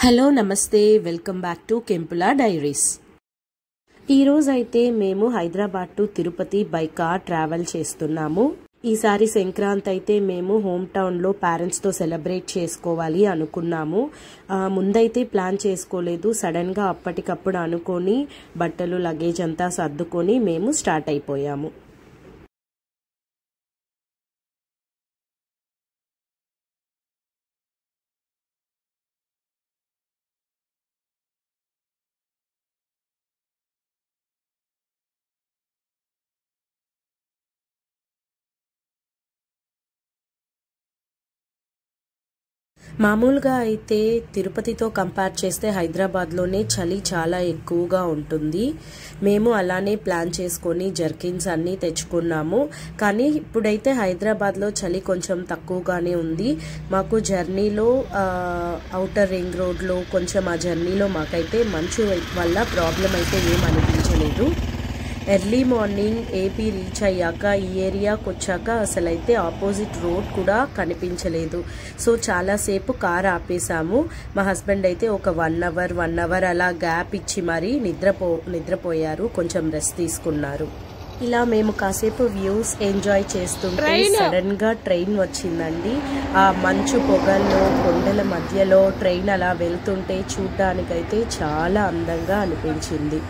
Hello నమస్తే welcome back to కెంపులా diaries. ఈరోజు అయితే మేము Hyderabad to Tirupati by car travel చేస్తున్నాము. ఈసారి సంక్రాంతి అయితే మేము హోమ్ టౌన్లో పేరెంట్స్తో సెలబ్రేట్ చేసుకోవాలి అనుకున్నాము. ముందైతే ప్లాన్ చేసుకోలేదు, సడన్గా అప్పటికప్పుడు అనుకొని బట్టలు లగేజ్ అంతా సర్దుకొని మేము స్టార్ట్ అయిపోయాము. మామూలుగా అయితే తిరుపతితో కంపేర్ చేస్తే హైదరాబాద్లోనే చలి చాలా ఎక్కువగా ఉంటుంది. మేము అలానే ప్లాన్ చేసుకొని జర్కిన్స్ అన్నీ తెచ్చుకున్నాము. కానీ ఇప్పుడైతే హైదరాబాద్లో చలి కొంచెం తక్కువగానే ఉంది. మాకు జర్నీలో ఔటర్ రింగ్ రోడ్లో కొంచెం ఆ జర్నీలో మాకైతే మంచు వల్ల ప్రాబ్లం అయితే ఏం అనిపించలేదు. ఎర్లీ మార్నింగ్ ఏపీ రీచ్ అయ్యాక ఈ ఏరియాకి వచ్చాక అసలైతే ఆపోజిట్ రోడ్ కూడా కనిపించలేదు. సో చాలాసేపు కార్ ఆపేసాము. మా హస్బెండ్ అయితే ఒక 1 అవర్ అలా గ్యాప్ ఇచ్చి మరీ నిద్రపోయారు, కొంచెం రెస్ట్ తీసుకున్నారు. ఇలా మేము కాసేపు వ్యూస్ ఎంజాయ్ చేస్తుంటే సడన్ గా ట్రైన్ వచ్చిందండి. ఆ మంచు పొగల్లో కొండల మధ్యలో ట్రైన్ అలా వెళ్తుంటే చూడ్డానికైతే చాలా అందంగా అనిపించింది.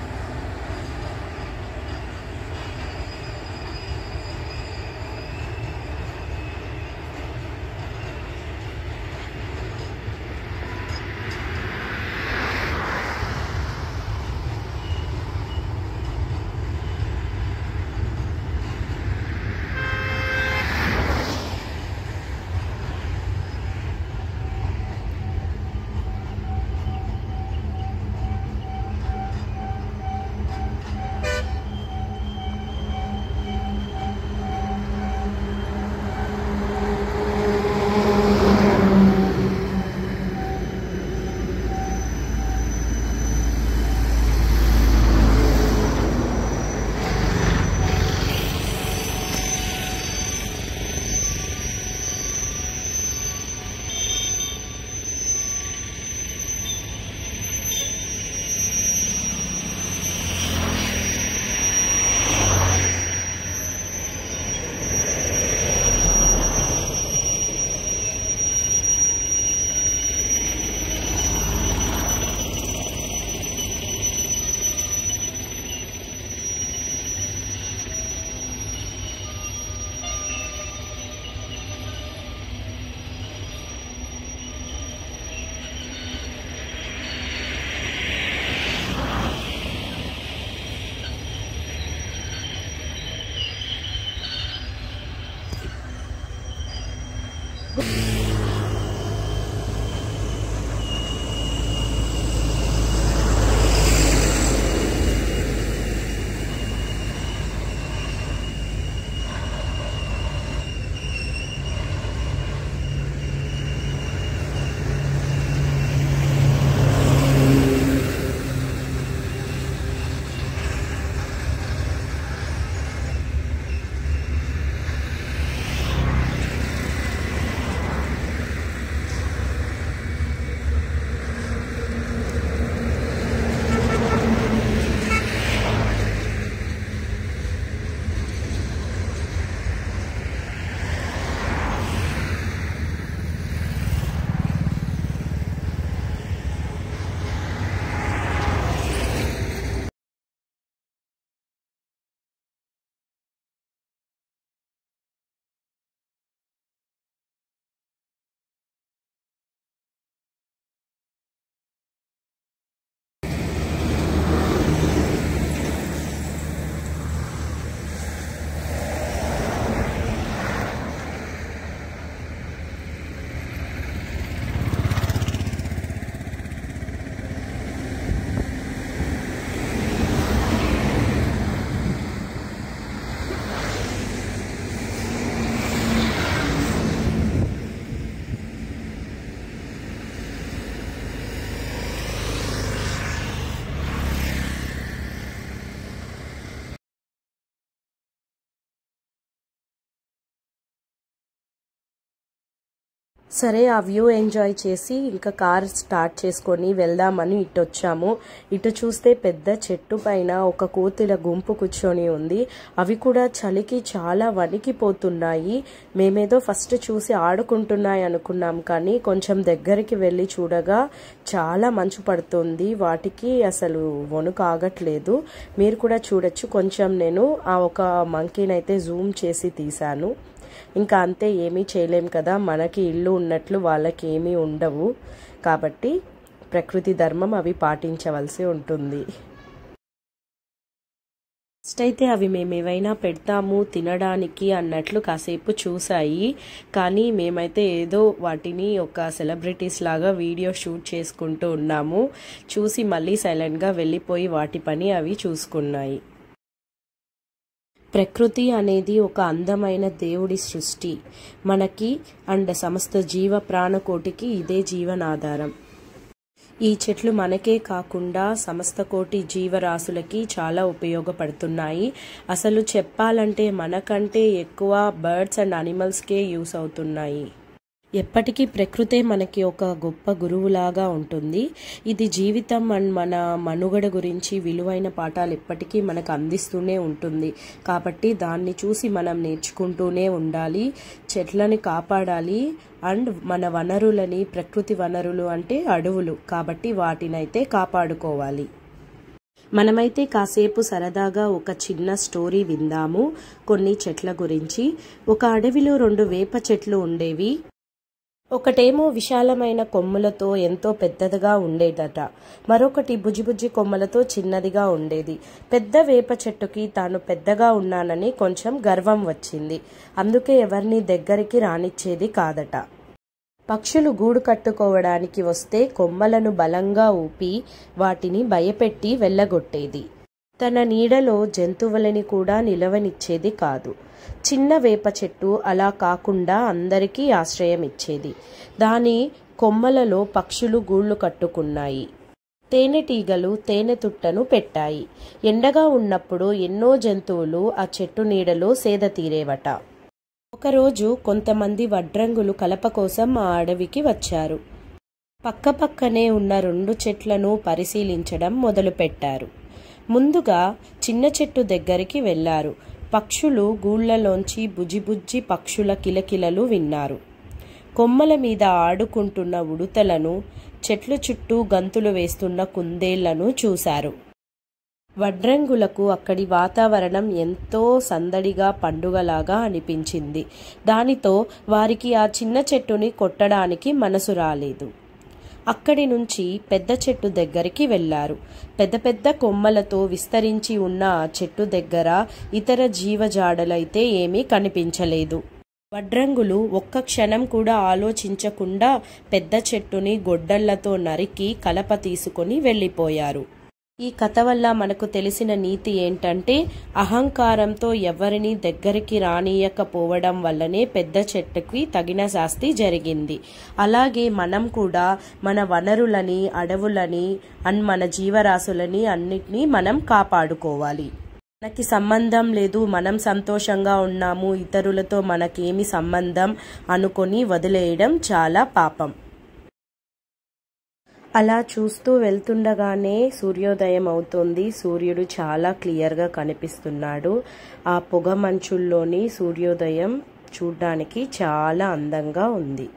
సరే ఆ వ్యూ ఎంజాయ్ చేసి ఇంకా కార్ స్టార్ట్ చేసుకొని వెళ్దామని ఇటు వచ్చాము. ఇటు చూస్తే పెద్ద చెట్టు పైన ఒక కోతుల గుంపు కూర్చొని ఉంది. అవి కూడా చలికి చాలా వణికిపోతున్నాయి. మేమేదో ఫస్ట్ చూసి ఆడుకుంటున్నాయి అనుకున్నాం, కానీ కొంచెం దగ్గరికి వెళ్ళి చూడగా చాలా మంచు పడుతుంది. వాటికి అసలు వణుకు ఆగట్లేదు. మీరు కూడా చూడొచ్చు. కొంచెం నేను ఆ ఒక మంకీనైతే జూమ్ చేసి తీశాను. ఇంకా అంతే, ఏమీ చేయలేం కదా, మనకి ఇల్లు ఉన్నట్లు వాళ్ళకి ఏమీ ఉండవు. కాబట్టి ప్రకృతి ధర్మం అవి పాటించవలసి ఉంటుంది. ఫస్ట్ అయితే అవి మేమేవైనా పెడతాము తినడానికి అన్నట్లు కాసేపు చూసాయి. కానీ మేమైతే ఏదో వాటిని ఒక సెలబ్రిటీస్ లాగా వీడియో షూట్ చేసుకుంటూ ఉన్నాము. చూసి మళ్ళీ సైలెంట్గా వెళ్ళిపోయి వాటి పని అవి చూసుకున్నాయి. ప్రకృతి అనేది ఒక అందమైన దేవుడి సృష్టి. మనకి అండ్ సమస్త జీవ ప్రాణకోటికి ఇదే జీవనాధారం. ఈ చెట్లు మనకే కాకుండా సమస్త కోటి జీవరాశులకి చాలా ఉపయోగపడుతున్నాయి. అసలు చెప్పాలంటే మనకంటే ఎక్కువ బర్డ్స్ అండ్ అనిమల్స్కే యూస్ అవుతున్నాయి. ఎప్పటికీ ప్రకృతే మనకి ఒక గొప్ప గురువులాగా ఉంటుంది. ఇది జీవితం అండ్ మన మనుగడ గురించి విలువైన పాఠాలు ఎప్పటికీ మనకు అందిస్తూనే ఉంటుంది. కాబట్టి దాన్ని చూసి మనం నేర్చుకుంటూనే ఉండాలి. చెట్లని కాపాడాలి అండ్ మన వనరులని, ప్రకృతి వనరులు అంటే అడవులు కాబట్టి వాటినైతే కాపాడుకోవాలి. మనమైతే కాసేపు సరదాగా ఒక చిన్న స్టోరీ విందాము కొన్ని చెట్ల గురించి. ఒక అడవిలో 2 వేప చెట్లు ఉండేవి. ఒకటేమో విశాలమైన కొమ్ములతో ఎంతో పెద్దదిగా ఉండేదట. మరొకటి బుజ్జిబుజ్జి కొమ్మలతో చిన్నదిగా ఉండేది. పెద్ద వేప చెట్టుకి తాను పెద్దగా ఉన్నానని కొంచెం గర్వం వచ్చింది. అందుకే ఎవరిని దగ్గరికి రానిచ్చేది కాదట. పక్షులు గూడు కట్టుకోవడానికి వస్తే కొమ్మలను బలంగా ఊపి వాటిని భయపెట్టి వెళ్ళగొట్టేది. తన నీడలో జంతువులని కూడా నిలవనిచ్చేది కాదు. చిన్న వేప చెట్టు అలా కాకుండా అందరికీ ఆశ్రయం ఇచ్చేది. దాని కొమ్మలలో పక్షులు గూళ్ళు కట్టుకున్నాయి. తేనెటీగలు తేనె తుట్టను పెట్టాయి. ఎండగా ఉన్నప్పుడు ఎన్నో జంతువులు ఆ చెట్టు నీడలో సేద తీరేవట. ఒకరోజు కొంతమంది వడ్రంగులు కలప కోసం ఆ అడవికి వచ్చారు. పక్కపక్కనే ఉన్న 2 చెట్లను పరిశీలించడం మొదలుపెట్టారు. ముందుగా చిన్న చెట్టు దగ్గరికి వెళ్లారు. పక్షులు గూళ్లలోంచి బుజ్జిబుజ్జి పక్షుల కిలకిలలు విన్నారు. కొమ్మల మీద ఆడుకుంటున్న ఉడుతలను, చెట్ల చుట్టూ గంతులు వేస్తున్న కుందేళ్లను చూశారు. వడ్రంగులకు అక్కడి వాతావరణం ఎంతో సందడిగా పండుగలాగా అనిపించింది. దానితో వారికి ఆ చిన్న చెట్టుని కొట్టడానికి మనసు రాలేదు. అక్కడి నుంచి పెద్ద చెట్టు దగ్గరికి వెళ్లారు. పెద్ద పెద్ద కొమ్మలతో విస్తరించి ఉన్న ఆ చెట్టు దగ్గర ఇతర జీవజాడలైతే ఏమీ కనిపించలేదు. వడ్రంగులు ఒక్క క్షణం కూడా ఆలోచించకుండా పెద్ద చెట్టుని గొడ్డళ్లతో నరికి కలప తీసుకొని వెళ్లిపోయారు. ఈ కథ వల్ల మనకు తెలిసిన నీతి ఏంటంటే, అహంకారంతో ఎవరిని దగ్గరికి రానియకపోవడం వల్లనే పెద్ద చెట్టుకి తగిన శాస్తి జరిగింది. అలాగే మనం కూడా మన వనరులని, అడవులని అండ్ మన జీవరాశులని అన్నిటినీ మనం కాపాడుకోవాలి. మనకి సంబంధం లేదు, మనం సంతోషంగా ఉన్నాము, ఇతరులతో మనకేమి సంబంధం అనుకొని వదిలేయడం చాలా పాపం. అలా చూస్తూ వెళ్తుండగానే సూర్యోదయం అవుతుంది. సూర్యుడు చాలా క్లియర్గా కనిపిస్తున్నాడు. ఆ పొగ మంచుల్లోని సూర్యోదయం చూడ్డానికి చాలా అందంగా ఉంది.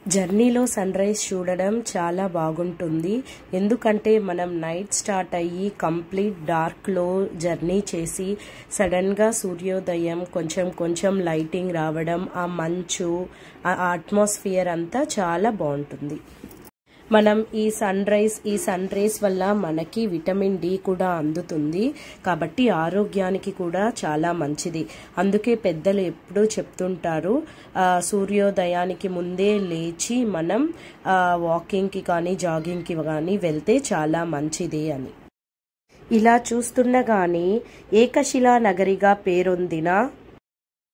జర్నీలో సన్ రైజ్ చూడడం చాలా బాగుంటుంది. ఎందుకంటే మనం నైట్ స్టార్ట్ అయ్యి కంప్లీట్ డార్క్లో జర్నీ చేసి సడన్గా సూర్యోదయం, కొంచెం కొంచెం లైటింగ్ రావడం, ఆ మంచు, ఆ అట్మాస్ఫియర్ అంతా చాలా బాగుంటుంది. మనం ఈ సన్ రైస్ వల్ల మనకి విటమిన్ డి కూడా అందుతుంది. కాబట్టి ఆరోగ్యానికి కూడా చాలా మంచిది. అందుకే పెద్దలు ఎప్పుడూ చెప్తుంటారు, సూర్యోదయానికి ముందే లేచి మనం వాకింగ్కి కానీ జాగింగ్కి కానీ వెళ్తే చాలా మంచిది అని. ఇలా చూస్తుండగానే ఏకశిలా నగరిగా పేరొందిన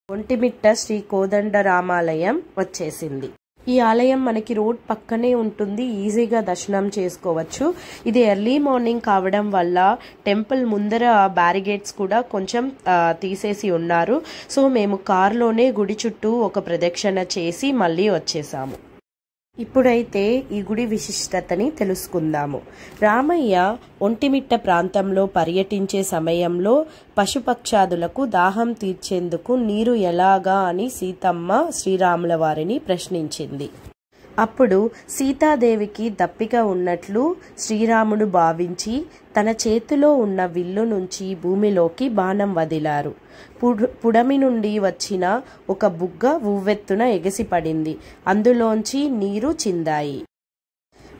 ఒంటిమిట్ట శ్రీ కోదండరామాలయం వచ్చేసింది. ఈ ఆలయం మనకి రోడ్ పక్కనే ఉంటుంది, ఈజీగా దర్శనం చేసుకోవచ్చు. ఇది ఎర్లీ మార్నింగ్ కావడం వల్ల టెంపుల్ ముందర బ్యారిగేట్స్ కూడా కొంచెం తీసేసి ఉన్నారు. సో మేము కారులోనే గుడి చుట్టూ ఒక ప్రదక్షిణ చేసి మళ్ళీ వచ్చేసాము. ఇప్పుడైతే ఈ గుడి విశిష్టతని తెలుసుకుందాము. రామయ్య ఒంటిమిట్ట ప్రాంతంలో పర్యటించే సమయంలో పశుపక్షాదులకు దాహం తీర్చేందుకు నీరు ఎలాగా అని సీతమ్మ శ్రీరాముల వారిని ప్రశ్నించింది. అప్పుడు సీతాదేవికి దప్పిక ఉన్నట్లు శ్రీరాముడు భావించి తన చేతిలో ఉన్న విల్లు నుంచి భూమిలోకి బాణం వదిలారు. పుడమి నుండి వచ్చిన ఒక బుగ్గ ఉవ్వెత్తున ఎగసిపడింది. అందులోంచి నీరు చిందాయి.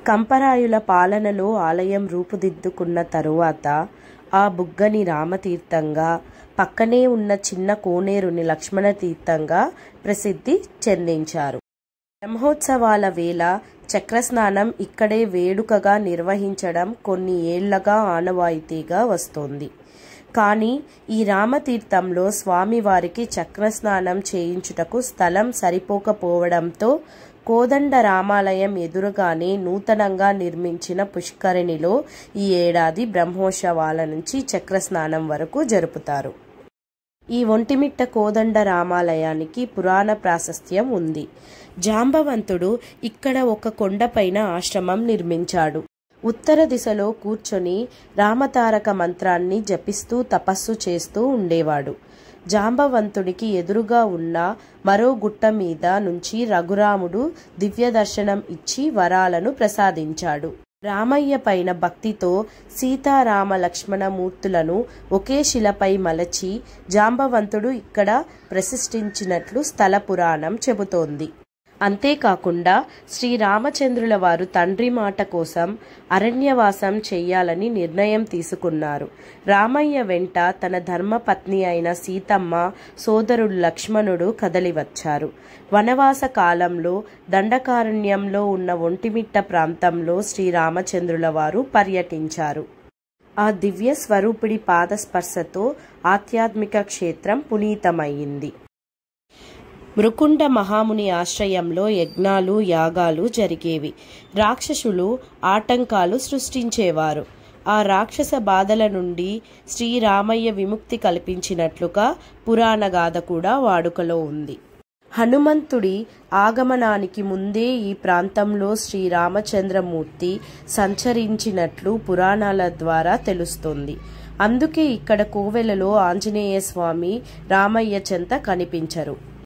కంపరాయుల పాలనలో ఆలయం రూపుదిద్దుకున్న తరువాత ఆ బుగ్గని రామతీర్థంగా, పక్కనే ఉన్న చిన్న కోనేరుని లక్ష్మణతీర్థంగా ప్రసిద్ధి చెందించారు. బ్రహ్మోత్సవాల వేళ చక్రస్నానం ఇక్కడే వేడుకగా నిర్వహించడం కొన్ని ఏళ్లగా ఆనవాయితీగా వస్తోంది. కానీ ఈ రామతీర్థంలో స్వామివారికి చక్రస్నానం చేయించుటకు స్థలం సరిపోకపోవడంతో కోదండ రామాలయం ఎదురుగానే నూతనంగా నిర్మించిన పుష్కరిణిలో ఈ ఏడాది బ్రహ్మోత్సవాల నుంచి చక్రస్నానం వరకు జరుపుతారు. ఈ ఒంటిమిట్ట కోదండ రామాలయానికి పురాణ ప్రాశస్త్యం ఉంది. జాంబవంతుడు ఇక్కడ ఒక కొండపైన ఆశ్రమం నిర్మించాడు. ఉత్తర దిశలో కూర్చొని రామతారక మంత్రాన్ని జపిస్తూ తపస్సు చేస్తూ ఉండేవాడు. జాంబవంతుడికి ఎదురుగా ఉన్న మరో గుట్ట మీద నుంచి రఘురాముడు దివ్య దర్శనం ఇచ్చి వరాలను ప్రసాదించాడు. రామయ్య పైన భక్తితో సీతారామ లక్ష్మణ మూర్తులను ఒకే శిలపై మలచి జాంబవంతుడు ఇక్కడ ప్రతిష్ఠించినట్లు స్థల పురాణం చెబుతోంది. అంతేకాకుండా శ్రీరామచంద్రుల వారు తండ్రి మాట కోసం అరణ్యవాసం చెయ్యాలని నిర్ణయం తీసుకున్నారు. రామయ్య వెంట తన ధర్మపత్ని అయిన సీతమ్మ, సోదరుడు లక్ష్మణుడు కదలివచ్చారు. వనవాస కాలంలో దండకారణ్యంలో ఉన్న ఒంటిమిట్ట ప్రాంతంలో శ్రీరామచంద్రుల వారు పర్యటించారు. ఆ దివ్య స్వరూపుడి పాదస్పర్శతో ఆధ్యాత్మిక క్షేత్రం పునీతమయ్యింది. మృకుండ మహాముని ఆశ్రయంలో యజ్ఞాలు, యాగాలు జరిగేవి. రాక్షసులు ఆటంకాలు సృష్టించేవారు. ఆ రాక్షస బాధల నుండి శ్రీరామయ్య విముక్తి కల్పించినట్లుగా పురాణగాథ కూడా వాడుకలో ఉంది. హనుమంతుడి ఆగమనానికి ముందే ఈ ప్రాంతంలో శ్రీరామచంద్రమూర్తి సంచరించినట్లు పురాణాల ద్వారా తెలుస్తుంది. అందుకే ఇక్కడ కోవెలలో ఆంజనేయ స్వామి రామయ్య చెంత కనిపించరు.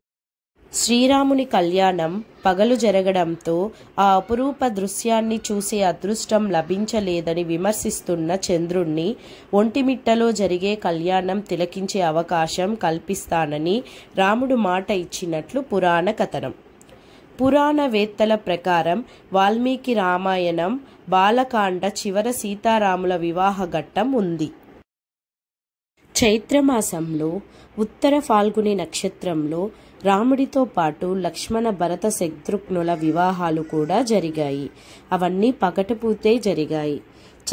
శ్రీరాముని కళ్యాణం పగలు జరగడంతో ఆ అపురూప దృశ్యాన్ని చూసే అదృష్టం లభించలేదని విమర్శిస్తున్న చంద్రుణ్ణి ఒంటిమిట్టలో జరిగే కళ్యాణం తిలకించే అవకాశం కల్పిస్తానని రాముడు మాట ఇచ్చినట్లు పురాణ కథనం. పురాణవేత్తల ప్రకారం వాల్మీకి రామాయణం బాలకాండ చివర సీతారాముల వివాహ ఘట్టం ఉంది. చైత్రమాసంలో ఉత్తర ఫాల్గుని నక్షత్రంలో రాముడితో పాటు లక్ష్మణ, భరత, శత్రుఘ్నుల వివాహాలు కూడా జరిగాయి. అవన్నీ పగటిపూతే జరిగాయి.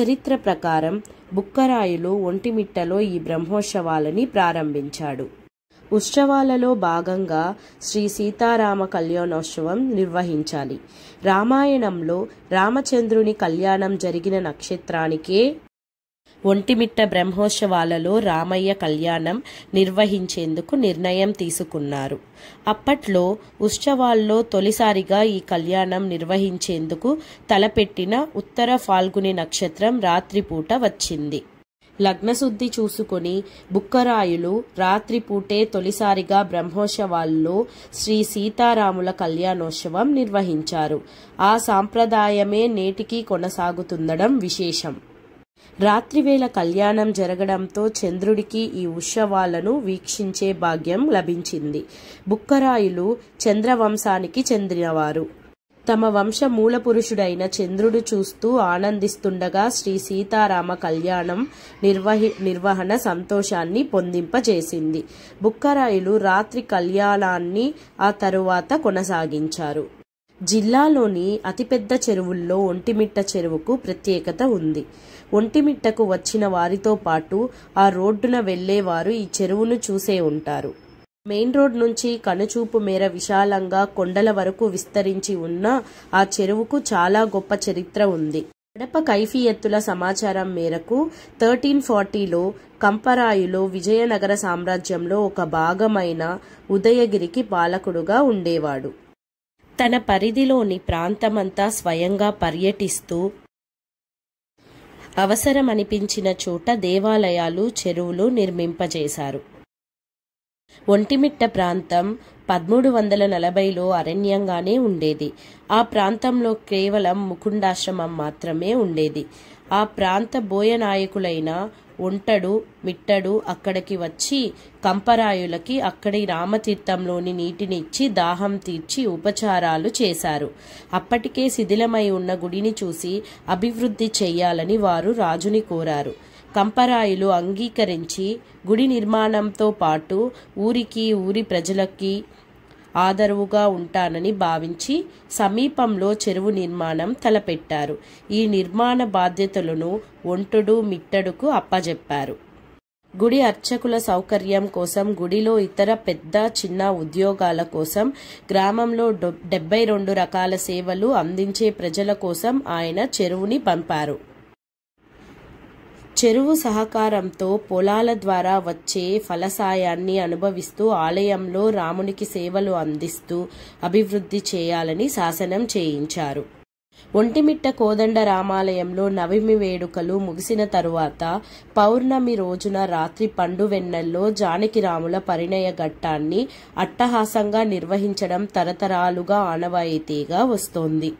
చరిత్ర ప్రకారం బుక్కరాయులు ఒంటిమిట్టలో ఈ బ్రహ్మోత్సవాలని ప్రారంభించాడు. ఉత్సవాలలో భాగంగా శ్రీ సీతారామ కళ్యాణోత్సవం నిర్వహించాలి. రామాయణంలో రామచంద్రుని కళ్యాణం జరిగిన నక్షత్రానికే ఒంటిమిట్ట బ్రహ్మోత్సవాలలో రామయ్య కళ్యాణం నిర్వహించేందుకు నిర్ణయం తీసుకున్నారు. అప్పట్లో ఉత్సవాల్లో తొలిసారిగా ఈ కళ్యాణం నిర్వహించేందుకు తలపెట్టిన ఉత్తర ఫాల్గుని నక్షత్రం రాత్రిపూట వచ్చింది. లగ్నశుద్ధి చూసుకుని బుక్కరాయులు రాత్రిపూటే తొలిసారిగా బ్రహ్మోత్సవాల్లో శ్రీ సీతారాముల కళ్యాణోత్సవం నిర్వహించారు. ఆ సాంప్రదాయమే నేటికీ కొనసాగుతుండడం విశేషం. రాత్రివేళ కళ్యాణం జరగడంతో చంద్రుడికి ఈ ఉత్సవాలను వీక్షించే భాగ్యం లభించింది. బుక్కరాయులు చంద్రవంశానికి చెందినవారు. తమ వంశ మూలపురుషుడైన చంద్రుడు చూస్తూ ఆనందిస్తుండగా శ్రీ సీతారామ కళ్యాణం నిర్వహణ సంతోషాన్ని పొందింపజేసింది. బుక్కరాయులు రాత్రి కళ్యాణాన్ని ఆ తరువాత కొనసాగించారు. జిల్లాలోని అతిపెద్ద చెరువుల్లో ఒంటిమిట్ట చెరువుకు ప్రత్యేకత ఉంది. ఒంటిమిట్టకు వచ్చిన వారితో పాటు ఆ రోడ్డున వెళ్లేవారు ఈ చెరువును చూసే ఉంటారు. మెయిన్ రోడ్ నుంచి కనుచూపు మేర విశాలంగా కొండల వరకు విస్తరించి ఉన్న ఆ చెరువుకు చాలా గొప్ప చరిత్ర ఉంది. కడప కైఫియత్తుల సమాచారం మేరకు 1340లో కంపరాయులో విజయనగర సామ్రాజ్యంలో ఒక భాగమైన ఉదయగిరికి పాలకుడుగా ఉండేవాడు. తన పరిధిలోని ప్రాంతమంతా స్వయంగా పర్యటిస్తూ అవసరమనిపించిన చోట దేవాలయాలు, చెరువులు నిర్మింపజేశారు. ఒంటిమిట్ట ప్రాంతం 1340లో అరణ్యంగానే ఉండేది. ఆ ప్రాంతంలో కేవలం ముకుండాశ్రమం మాత్రమే ఉండేది. ఆ ప్రాంత బోయనాయకులైన ఒంటడు, మిట్టడు అక్కడికి వచ్చి కంపరాయులకి అక్కడి రామతీర్థంలోని నీటిని ఇచ్చి దాహం తీర్చి ఉపచారాలు చేశారు. అప్పటికే శిథిలమై ఉన్న గుడిని చూసి అభివృద్ధి చెయ్యాలని వారు రాజుని కోరారు. కంపరాయులు అంగీకరించి గుడి నిర్మాణంతో పాటు ఊరికి, ఊరి ప్రజలకి ఆదరువుగా ఉంటానని భావించి సమీపంలో చెరువు నిర్మాణం తలపెట్టారు. ఈ నిర్మాణ బాధ్యతలను ఒంటుడు, మిట్టడుకు అప్పజెప్పారు. గుడి అర్చకుల సౌకర్యం కోసం, గుడిలో ఇతర పెద్ద చిన్న ఉద్యోగాల కోసం, గ్రామంలో 72 రకాల సేవలు అందించే ప్రజల కోసం ఆయన చెరువుని పంపారు. చెరువు సహకారంతో పొలాల ద్వారా వచ్చే ఫలసాయాన్ని అనుభవిస్తూ ఆలయంలో రామునికి సేవలు అందిస్తూ అభివృద్ధి చేయాలని శాసనం చేయించారు. ఒంటిమిట్ట కోదండ రామాలయంలో నవమి వేడుకలు ముగిసిన తరువాత పౌర్ణమి రోజున రాత్రి పండు వెన్నెల్లో జానకిరాముల పరిణయ ఘట్టాన్ని అట్టహాసంగా నిర్వహించడం తరతరాలుగా ఆనవాయితీగా వస్తోంది.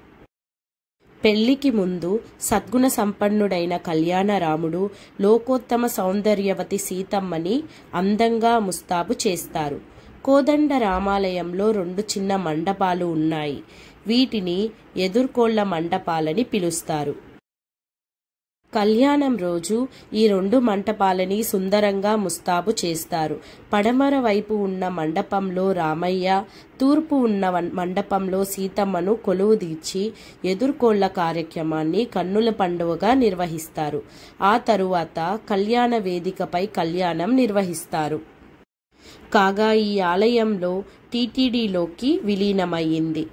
పెళ్లికి ముందు సద్గుణ సంపన్నుడైన కళ్యాణరాముడు లోకోత్తమ సౌందర్యవతి సీతమ్మని అందంగా ముస్తాబు చేస్తారు. కోదండ రామాలయంలో 2 చిన్న మండపాలు ఉన్నాయి. వీటిని ఎదుర్కోళ్ల మండపాలని పిలుస్తారు. కళ్యాణం రోజు ఈ 2 మంటపాలని సుందరంగా ముస్తాబు చేస్తారు. పడమర వైపు ఉన్న మండపంలో రామయ్య, తూర్పు ఉన్న మండపంలో సీతమ్మను కొలువుదీర్చి ఎదుర్కోళ్ల కార్యక్రమాన్ని కన్నుల పండువగా నిర్వహిస్తారు. ఆ తరువాత కళ్యాణ వేదికపై కళ్యాణం నిర్వహిస్తారు. కాగా ఈ ఆలయంలో టీటీడీలోకి విలీనమయ్యింది.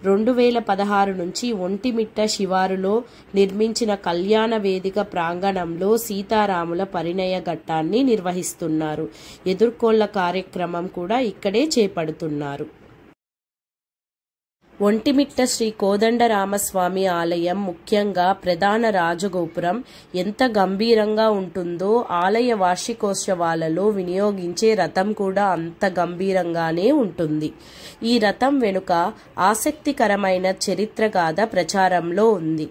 2016 నుంచి ఒంటిమిట్ట శివారులో నిర్మించిన కళ్యాణ వేదిక ప్రాంగణంలో సీతారాముల పరిణయ ఘట్టాన్ని నిర్వహిస్తున్నారు. ఎదుర్కోళ్ల కార్యక్రమం కూడా ఇక్కడే చేపడుతున్నారు. ఒంటిమిట్ట శ్రీ కోదండరామస్వామి ఆలయం, ముఖ్యంగా ప్రధాన రాజగోపురం ఎంత గంభీరంగా ఉంటుందో ఆలయ వార్షికోత్సవాలలో వినియోగించే రథం కూడా అంత గంభీరంగానే ఉంటుంది. ఈ రథం వెనుక ఆసక్తికరమైన చరిత్రగాథ ప్రచారంలో ఉంది.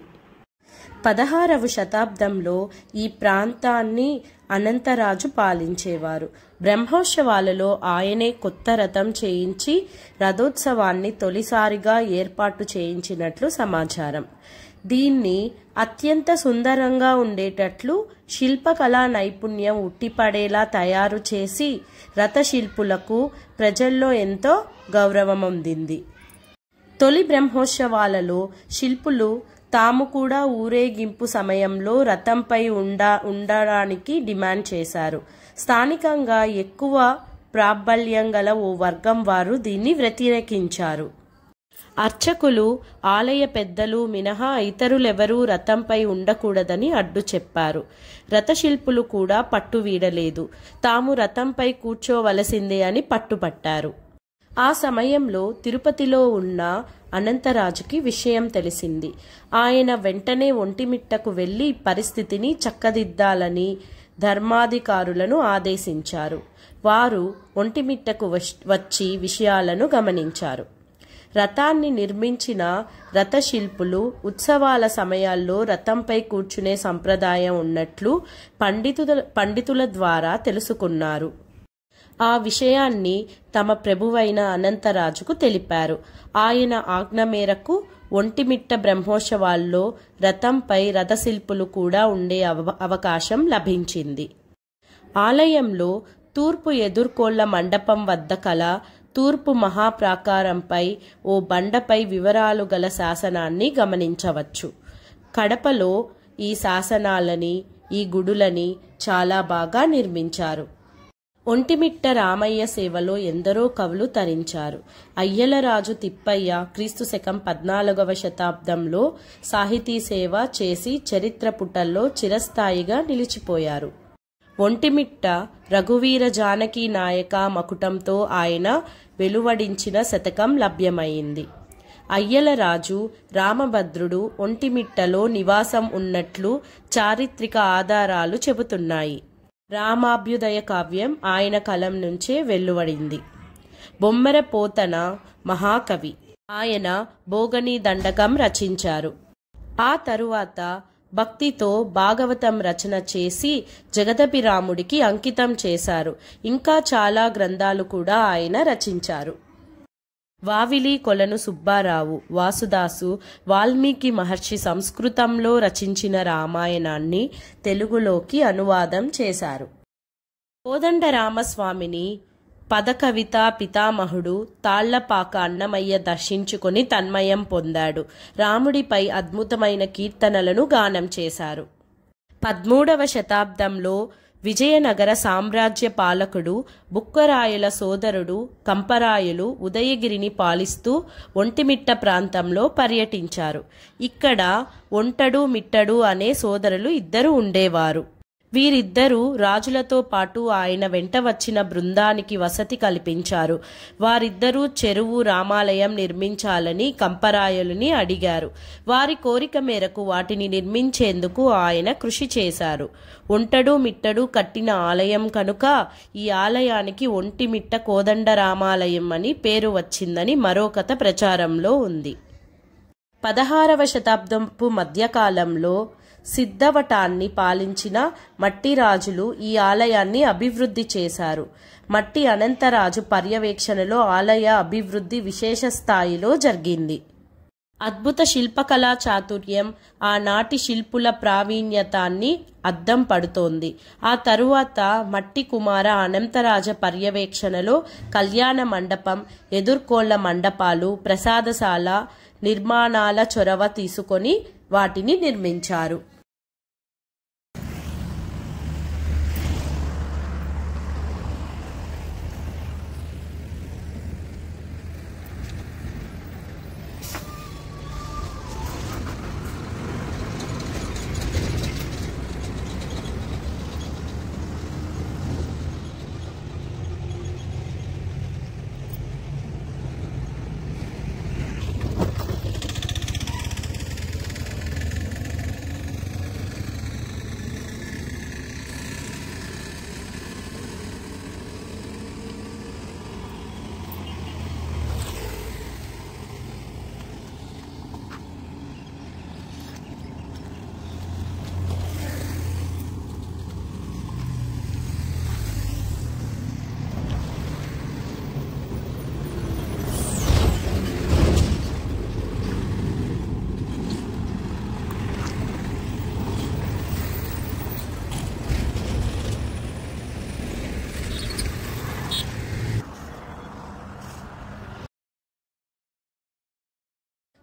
16వ శతాబ్దంలో ఈ ప్రాంతాన్ని అనంతరాజు పాలించేవారు. బ్రహ్మోత్సవాలలో ఆయనే కొత్త రథం చేయించి రథోత్సవాన్ని తొలిసారిగా ఏర్పాటు చేయించినట్లు సమాచారం. దీన్ని అత్యంత సుందరంగా ఉండేటట్లు శిల్పకళా నైపుణ్యం ఉట్టిపడేలా తయారు చేసి రథశిల్పులకు ప్రజల్లో ఎంతో గౌరవం అందింది. తొలి బ్రహ్మోత్సవాలలో శిల్పులు తాము కూడా ఊరేగింపు సమయంలో రథంపై ఉండడానికి డిమాండ్ చేశారు. స్థానికంగా ఎక్కువ ప్రాబల్యం గల ఓ వర్గం వారు దీన్ని వ్యతిరేకించారు. అర్చకులు, ఆలయ పెద్దలు మినహా ఇతరులెవరూ రథంపై ఉండకూడదని అడ్డు చెప్పారు. రథశిల్పులు కూడా పట్టు వీడలేదు. తాము రథంపై కూర్చోవలసిందే అని పట్టుపట్టారు. ఆ సమయంలో తిరుపతిలో ఉన్న అనంతరాజుకి విషయం తెలిసింది. ఆయన వెంటనే ఒంటిమిట్టకు వెళ్లి పరిస్థితిని చక్కదిద్దాలని ధర్మాధికారులను ఆదేశించారు. వారు ఒంటిమిట్టకు వచ్చి విషయాలను గమనించారు. రథాన్ని నిర్మించిన రథశిల్పులు ఉత్సవాల సమయాల్లో రథంపై కూర్చునే సంప్రదాయం ఉన్నట్లు పండితుల ద్వారా తెలుసుకున్నారు. ఆ విషయాన్ని తమ ప్రభువైన అనంతరాజుకు తెలిపారు. ఆయన ఆజ్ఞ మేరకు ఒంటిమిట్ట బ్రహ్మోత్సవాల్లో రథంపై రథశిల్పులు కూడా ఉండే అవకాశం లభించింది. ఆలయంలో తూర్పు ఎదుర్కోళ్ల మండపం వద్ద కల తూర్పు మహాప్రాకారంపై ఓ బండపై వివరాలు గల శాసనాన్ని గమనించవచ్చు. కడపలో ఈ శాసనాలని, ఈ గుడులని చాలా బాగా నిర్మించారు. ఒంటిమిట్ట రామయ్య సేవలో ఎందరో కవులు తరించారు. అయ్యలరాజు తిప్పయ్య క్రీస్తుశకం 14వ శతాబ్దంలో సాహితీ సేవ చేసి చరిత్ర పుటల్లో చిరస్థాయిగా నిలిచిపోయారు. ఒంటిమిట్ట రఘువీర జానకి నాయక మకుటంతో ఆయన వెలువడించిన శతకం లభ్యమైంది. అయ్యలరాజు రామభద్రుడు ఒంటిమిట్టలో నివాసం ఉన్నట్లు చారిత్రక ఆధారాలు చెబుతున్నాయి. రామాభ్యుదయ కావ్యం ఆయన కలం నుంచే వెలువడింది. బొమ్మర పోతన మహాకవి. ఆయన భోగని దండకం రచించారు. ఆ తరువాత భక్తితో భాగవతం రచన చేసి జగదభిరాముడికి అంకితం చేశారు. ఇంకా చాలా గ్రంథాలు కూడా ఆయన రచించారు. వావిలి కొలను సుబ్బారావు, వాసుదాసు, వాల్మీకి మహర్షి సంస్కృతంలో రచించిన రామాయణాన్ని తెలుగులోకి అనువాదం చేశారు. కోదండరామస్వామిని పదకవిత పితామహుడు తాళ్లపాక అన్నమయ్య దర్శించుకుని తన్మయం పొందాడు. రాముడిపై అద్భుతమైన కీర్తనలను గానం చేశారు. 13వ శతాబ్దంలో విజయనగర సామ్రాజ్య పాలకుడు బుక్కరాయుల సోదరుడు కంపరాయులు ఉదయగిరిని పాలిస్తూ ఒంటిమిట్ట ప్రాంతంలో పర్యటించారు. ఇక్కడ ఒంటడు మిట్టడు అనే సోదరులు ఇద్దరు ఉండేవారు. వీరిద్దరూ రాజులతో పాటు ఆయన వెంట వచ్చిన బృందానికి వసతి కల్పించారు. వారిద్దరూ చెరువు రామాలయం నిర్మించాలని కంపరాయులని అడిగారు. వారి కోరిక మేరకు వాటిని నిర్మించేందుకు ఆయన కృషి చేశారు. ఒంటడు మిట్టడు కట్టిన ఆలయం కనుక ఈ ఆలయానికి ఒంటిమిట్ట కోదండరామాలయం అని పేరు వచ్చిందని మరో కథ ప్రచారంలో ఉంది. 16వ శతాబ్దపు మధ్యకాలంలో సిద్ధవటాన్ని పాలించిన మట్టి రాజులు ఈ ఆలయాన్ని అభివృద్ధి చేశారు. మట్టి అనంతరాజు పర్యవేక్షణలో ఆలయ అభివృద్ధి విశేష స్థాయిలో జరిగింది. అద్భుత శిల్పకళా చాతుర్యం, ఆనాటి శిల్పుల ప్రావీణ్యతాన్ని అద్దం పడుతోంది. ఆ తరువాత మట్టి కుమార అనంతరాజ పర్యవేక్షణలో కళ్యాణ మండపం, ఎదుర్కోళ్ల మండపాలు, ప్రసాదశాల నిర్మాణాల చొరవ తీసుకొని వాటిని నిర్మించారు.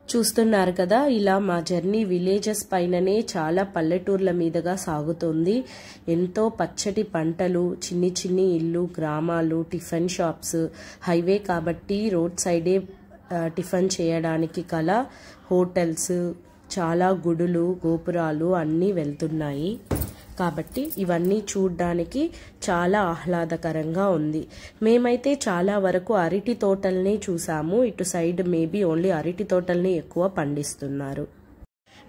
చూస్తున్నారు కదా, ఇలా మా జర్నీ విలేజెస్ పైననే చాలా పల్లెటూర్ల మీదుగా సాగుతుంది. ఎంతో పచ్చటి పంటలు, చిన్ని చిన్ని ఇల్లు, గ్రామాలు, టిఫిన్ షాప్స్, హైవే కాబట్టి రోడ్ సైడే టిఫిన్ చేయడానికి కల హోటల్స్, చాలా గుడులు, గోపురాలు అన్నీ వెళ్తున్నాయి. కాబట్టి ఇవన్నీ చూడ్డానికి చాలా ఆహ్లాదకరంగా ఉంది. మేమైతే చాలా వరకు అరటి తోటల్ని చూసాము. ఇటు సైడ్ మేబీ ఓన్లీ అరటి తోటల్ని ఎక్కువ పండిస్తున్నారు.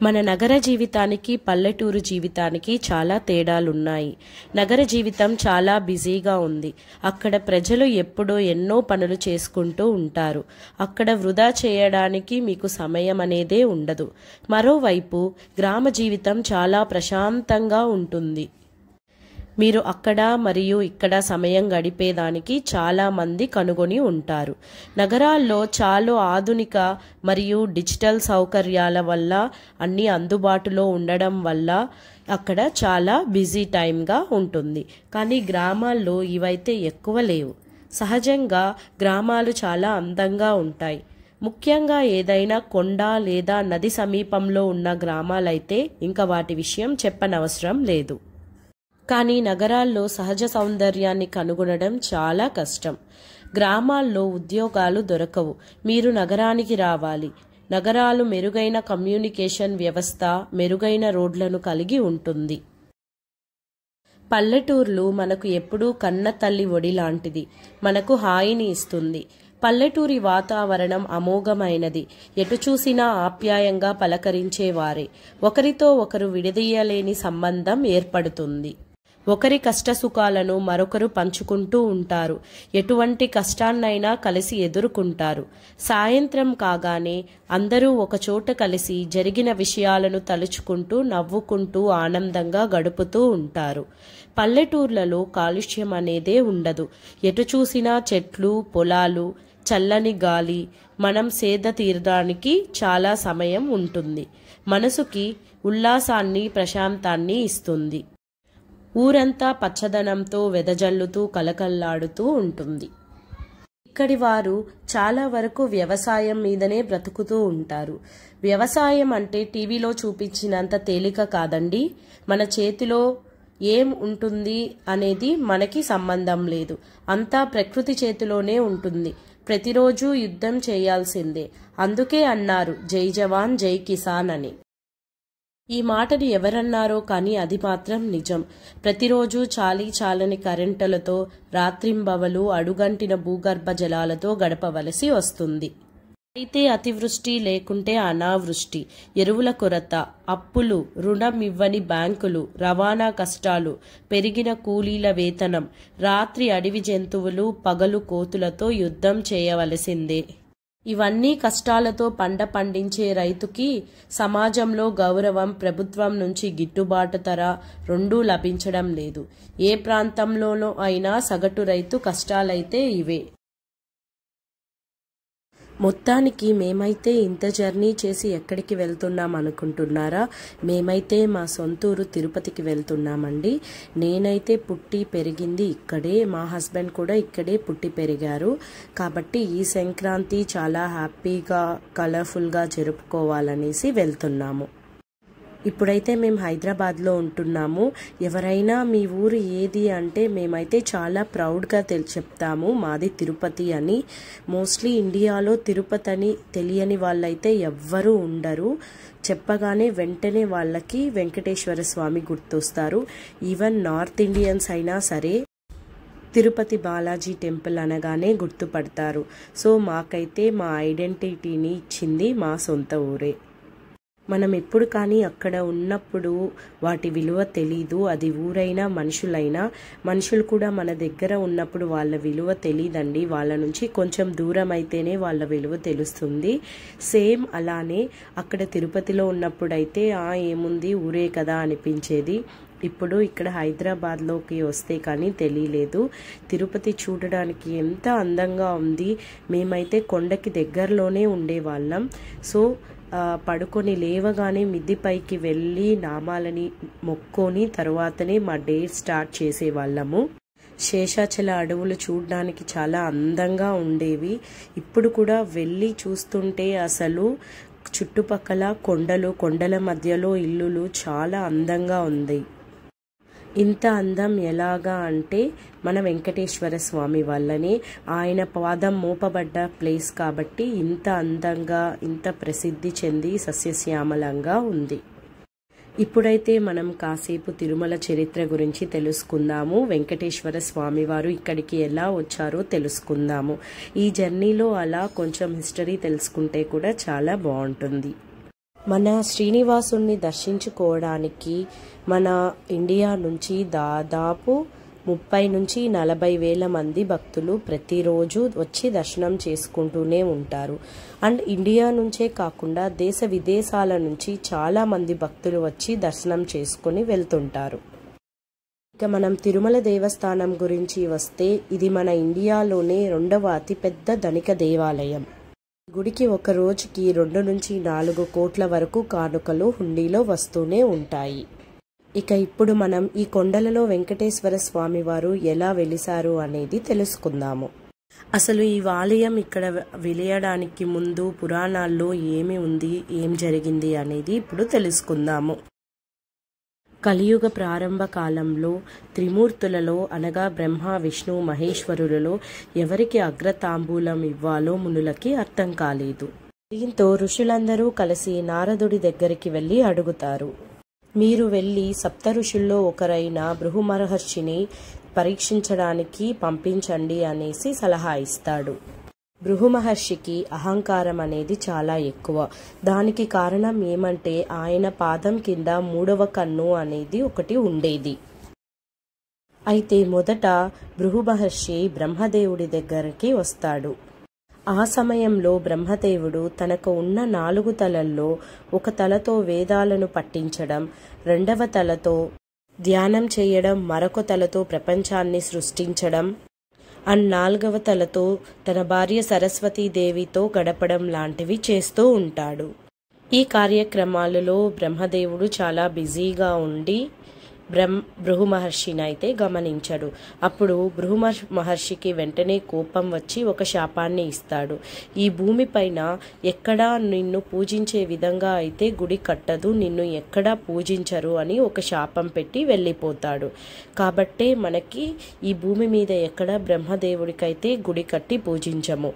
మన నగర జీవితానికి పల్లెటూరు జీవితానికి చాలా తేడాలున్నాయి. నగర జీవితం చాలా బిజీగా ఉంది. అక్కడ ప్రజలు ఎప్పుడూ ఎన్నో పనులు చేసుకుంటూ ఉంటారు. అక్కడ వృధా చేయడానికి మీకు సమయం అనేదే ఉండదు. మరోవైపు గ్రామ జీవితం చాలా ప్రశాంతంగా ఉంటుంది. మీరు అక్కడ మరియు ఇక్కడ సమయం గడిపేదానికి చాలా మంది కనుగొని ఉంటారు. నగరాల్లో చాలా ఆధునిక మరియు డిజిటల్ సౌకర్యాల వల్ల అన్నీ అందుబాటులో ఉండడం వల్ల అక్కడ చాలా బిజీ టైంగా ఉంటుంది. కానీ గ్రామాల్లో ఇవైతే ఎక్కువ లేవు. సహజంగా గ్రామాలు చాలా అందంగా ఉంటాయి. ముఖ్యంగా ఏదైనా కొండ లేదా నది సమీపంలో ఉన్న గ్రామాలైతే ఇంకా వాటి విషయం చెప్పనవసరం లేదు. కానీ నగరాల్లో సహజ సౌందర్యాన్ని కనుగొనడం చాలా కష్టం. గ్రామాల్లో ఉద్యోగాలు దొరకవు. మీరు నగరానికి రావాలి. నగరాలు మెరుగైన కమ్యూనికేషన్ వ్యవస్థ, మెరుగైన రోడ్లను కలిగి ఉంటుంది. పల్లెటూర్లు మనకు ఎప్పుడూ కన్న తల్లి ఒడి లాంటిది. మనకు హాయిని ఇస్తుంది. పల్లెటూరి వాతావరణం అమోఘమైనది. ఎటు చూసినా ఆప్యాయంగా పలకరించేవారే. ఒకరితో ఒకరు విడదీయలేని సంబంధం ఏర్పడుతుంది. ఒకరి కష్టసుఖాలను మరొకరు పంచుకుంటూ ఉంటారు. ఎటువంటి కష్టాన్నైనా కలిసి ఎదుర్కొంటారు. సాయంత్రం కాగానే అందరూ ఒకచోట కలిసి జరిగిన విషయాలను తలుచుకుంటూ నవ్వుకుంటూ ఆనందంగా గడుపుతూ ఉంటారు. పల్లెటూర్లలో కాలుష్యం అనేదే ఉండదు. ఎటు చూసినా చెట్లు, పొలాలు, చల్లని గాలి. మనం సేద తీరడానికి చాలా సమయం ఉంటుంది. మనసుకి ఉల్లాసాన్ని, ప్రశాంతాన్ని ఇస్తుంది. ఊరంతా పచ్చదనంతో వెదజల్లుతూ కలకల్లాడుతూ ఉంటుంది. ఇక్కడి వారు చాలా వరకు వ్యవసాయం మీదనే బ్రతుకుతూ ఉంటారు. వ్యవసాయం అంటే టీవీలో చూపించినంత తేలిక కాదండి. మన చేతిలో ఏం ఉంటుంది అనేది మనకి సంబంధం లేదు. అంతా ప్రకృతి చేతిలోనే ఉంటుంది. ప్రతిరోజు యుద్ధం చేయాల్సిందే. అందుకే అన్నారు జై జవాన్ జై కిసాన్ అని. ఈ మాటని ఎవరన్నారో కానీ అది మాత్రం నిజం. ప్రతిరోజు చాలని కరెంటులతో, రాత్రింబవలు అడుగంటిన భూగర్భ జలాలతో గడపవలసి వస్తుంది. అయితే అతివృష్టి లేకుంటే అనావృష్టి, ఎరువుల కొరత, అప్పులు, రుణం ఇవ్వని బ్యాంకులు, రవాణా కష్టాలు, పెరిగిన కూలీల వేతనం, రాత్రి అడవి జంతువులు, పగలు కోతులతో యుద్ధం చేయవలసిందే. ఇవన్నీ కష్టాలతో పంట పండించే రైతుకి సమాజంలో గౌరవం, ప్రభుత్వం నుంచి గిట్టుబాటు ధర రెండూ లభించడం లేదు. ఏ ప్రాంతంలోనూ అయినా సగటు రైతు కష్టాలైతే ఇవే. మొత్తానికి మేమైతే ఇంత జర్నీ చేసి ఎక్కడికి వెళ్తున్నాం అనుకుంటున్నారా? మేమైతే మా సొంతూరు తిరుపతికి వెళ్తున్నామండి. నేనైతే పుట్టి పెరిగింది ఇక్కడే. మా హస్బెండ్ కూడా ఇక్కడే పుట్టి పెరిగారు. కాబట్టి ఈ సంక్రాంతి చాలా హ్యాపీగా, కలర్ఫుల్గా జరుపుకోవాలనేసి వెళ్తున్నాము. ఇప్పుడైతే మేము హైదరాబాద్లో ఉంటున్నాము. ఎవరైనా మీ ఊరు ఏది అంటే మేమైతే చాలా ప్రౌడ్గా చెప్తాము మాది తిరుపతి అని. మోస్ట్లీ ఇండియాలో తిరుపతి అని తెలియని వాళ్ళైతే ఎవ్వరూ ఉండరు. చెప్పగానే వెంటనే వాళ్ళకి వెంకటేశ్వర స్వామి గుర్తొస్తారు. ఈవెన్ నార్త్ ఇండియన్స్ అయినా సరే తిరుపతి బాలాజీ టెంపుల్ అనగానే గుర్తుపడతారు. సో మాకైతే మా ఐడెంటిటీని ఇచ్చింది మా సొంత ఊరే. మనం ఎప్పుడు కానీ అక్కడ ఉన్నప్పుడు వాటి విలువ తెలీదు. అది ఊరైనా మనుషులైనా. మనుషులు కూడా మన దగ్గర ఉన్నప్పుడు వాళ్ళ విలువ తెలీదండి. వాళ్ళ నుంచి కొంచెం దూరం అయితేనే వాళ్ళ విలువ తెలుస్తుంది. సేమ్ అలానే అక్కడ తిరుపతిలో ఉన్నప్పుడైతే ఏముంది ఊరే కదా అనిపించేది. ఇప్పుడు ఇక్కడ హైదరాబాద్లోకి వస్తే కానీ తెలియలేదు. తిరుపతి చూడడానికి ఎంత అందంగా ఉంది. మేమైతే కొండకి దగ్గరలోనే ఉండేవాళ్ళం. సో పడుకొని లేవగానే మిద్దిపైకి వెళ్ళి నామాలని మొక్కొని తర్వాతనే మా డే స్టార్ట్ చేసేవాళ్ళము. శేషాచల అడవులు చూడడానికి చాలా అందంగా ఉండేవి. ఇప్పుడు కూడా వెళ్ళి చూస్తుంటే అసలు చుట్టుపక్కల కొండలు, కొండల మధ్యలో ఇల్లులు చాలా అందంగా ఉంది. ఇంత అందం ఎలాగా అంటే మన వెంకటేశ్వర స్వామి వల్లనే. ఆయన పాదం మోపబడ్డ ప్లేస్ కాబట్టి ఇంత అందంగా, ఇంత ప్రసిద్ధి చెంది సస్యశ్యామలంగా ఉంది. ఇప్పుడైతే మనం కాసేపు తిరుమల చరిత్ర గురించి తెలుసుకుందాము. వెంకటేశ్వర స్వామి వారు ఇక్కడికి ఎలా వచ్చారో తెలుసుకుందాము. ఈ జర్నీలో అలా కొంచెం హిస్టరీ తెలుసుకుంటే కూడా చాలా బాగుంటుంది. మన శ్రీనివాసుని దర్శించుకోవడానికి మన ఇండియా నుంచి దాదాపు 30 నుంచి 40 వేల మంది భక్తులు ప్రతిరోజు వచ్చి దర్శనం చేసుకుంటూనే ఉంటారు. అండ్ ఇండియా నుంచే కాకుండా దేశ విదేశాల నుంచి చాలా మంది భక్తులు వచ్చి దర్శనం చేసుకుని వెళ్తుంటారు. ఇక మనం తిరుమల దేవస్థానం గురించి వస్తే ఇది మన ఇండియాలోనే 2వ అతిపెద్ద ధనిక దేవాలయం. గుడికి ఒక రోజుకి 2 నుంచి 4 కోట్ల వరకు కానుకలు హుండీలో వస్తూనే ఉంటాయి. ఇక ఇప్పుడు మనం ఈ కొండలలో వెంకటేశ్వర స్వామి వారు ఎలా వెలిసారు అనేది తెలుసుకుందాము. అసలు ఈ ఆలయం ఇక్కడ వెలియడానికి ముందు పురాణాల్లో ఏమి ఉంది, ఏం జరిగింది అనేది ఇప్పుడు తెలుసుకుందాము. కలియుగ ప్రారంభ కాలంలో త్రిమూర్తులలో అనగా బ్రహ్మ, విష్ణు, మహేశ్వరులలో ఎవరికి అగ్రతాంబూలం ఇవ్వాలో మునులకి అర్థం కాలేదు. దీంతో ఋషులందరూ కలిసి నారదుడి దగ్గరికి వెళ్ళి అడుగుతారు. మీరు వెళ్ళి సప్త ఋషుల్లో ఒకరైన భృగు మహర్షిని పరీక్షించడానికి పంపించండి అనేసి సలహా ఇస్తాడు. భృగు మహర్షికి అహంకారం అనేది చాలా ఎక్కువ. దానికి కారణం ఏమంటే ఆయన పాదం కింద 3వ కన్ను అనేది ఒకటి ఉండేది. అయితే మొదట భృగు మహర్షి బ్రహ్మదేవుడి దగ్గరికి వస్తాడు. ఆ సమయంలో బ్రహ్మదేవుడు తనకు ఉన్న 4 తలల్లో ఒక తలతో వేదాలను పఠించడం, 2వ తలతో ధ్యానం చేయడం, మరొక తలతో ప్రపంచాన్ని సృష్టించడం, 4వ తలతో తన భార్య సరస్వతీదేవితో గడపడం లాంటివి చేస్తూ ఉంటాడు. ఈ కార్యక్రమాలలో బ్రహ్మదేవుడు చాలా బిజీగా ఉండి భృగు మహర్షిని అయితే గమనించడు. అప్పుడు భృగు మహర్షికి వెంటనే కోపం వచ్చి ఒక శాపాన్ని ఇస్తాడు. ఈ భూమిపైన ఎక్కడా నిన్ను పూజించే విధంగా అయితే గుడి కట్టదు, నిన్ను ఎక్కడా పూజించరు అని ఒక శాపం పెట్టి వెళ్ళిపోతాడు. కాబట్టే మనకి ఈ భూమి మీద ఎక్కడ బ్రహ్మదేవుడికైతే గుడి కట్టి పూజించము.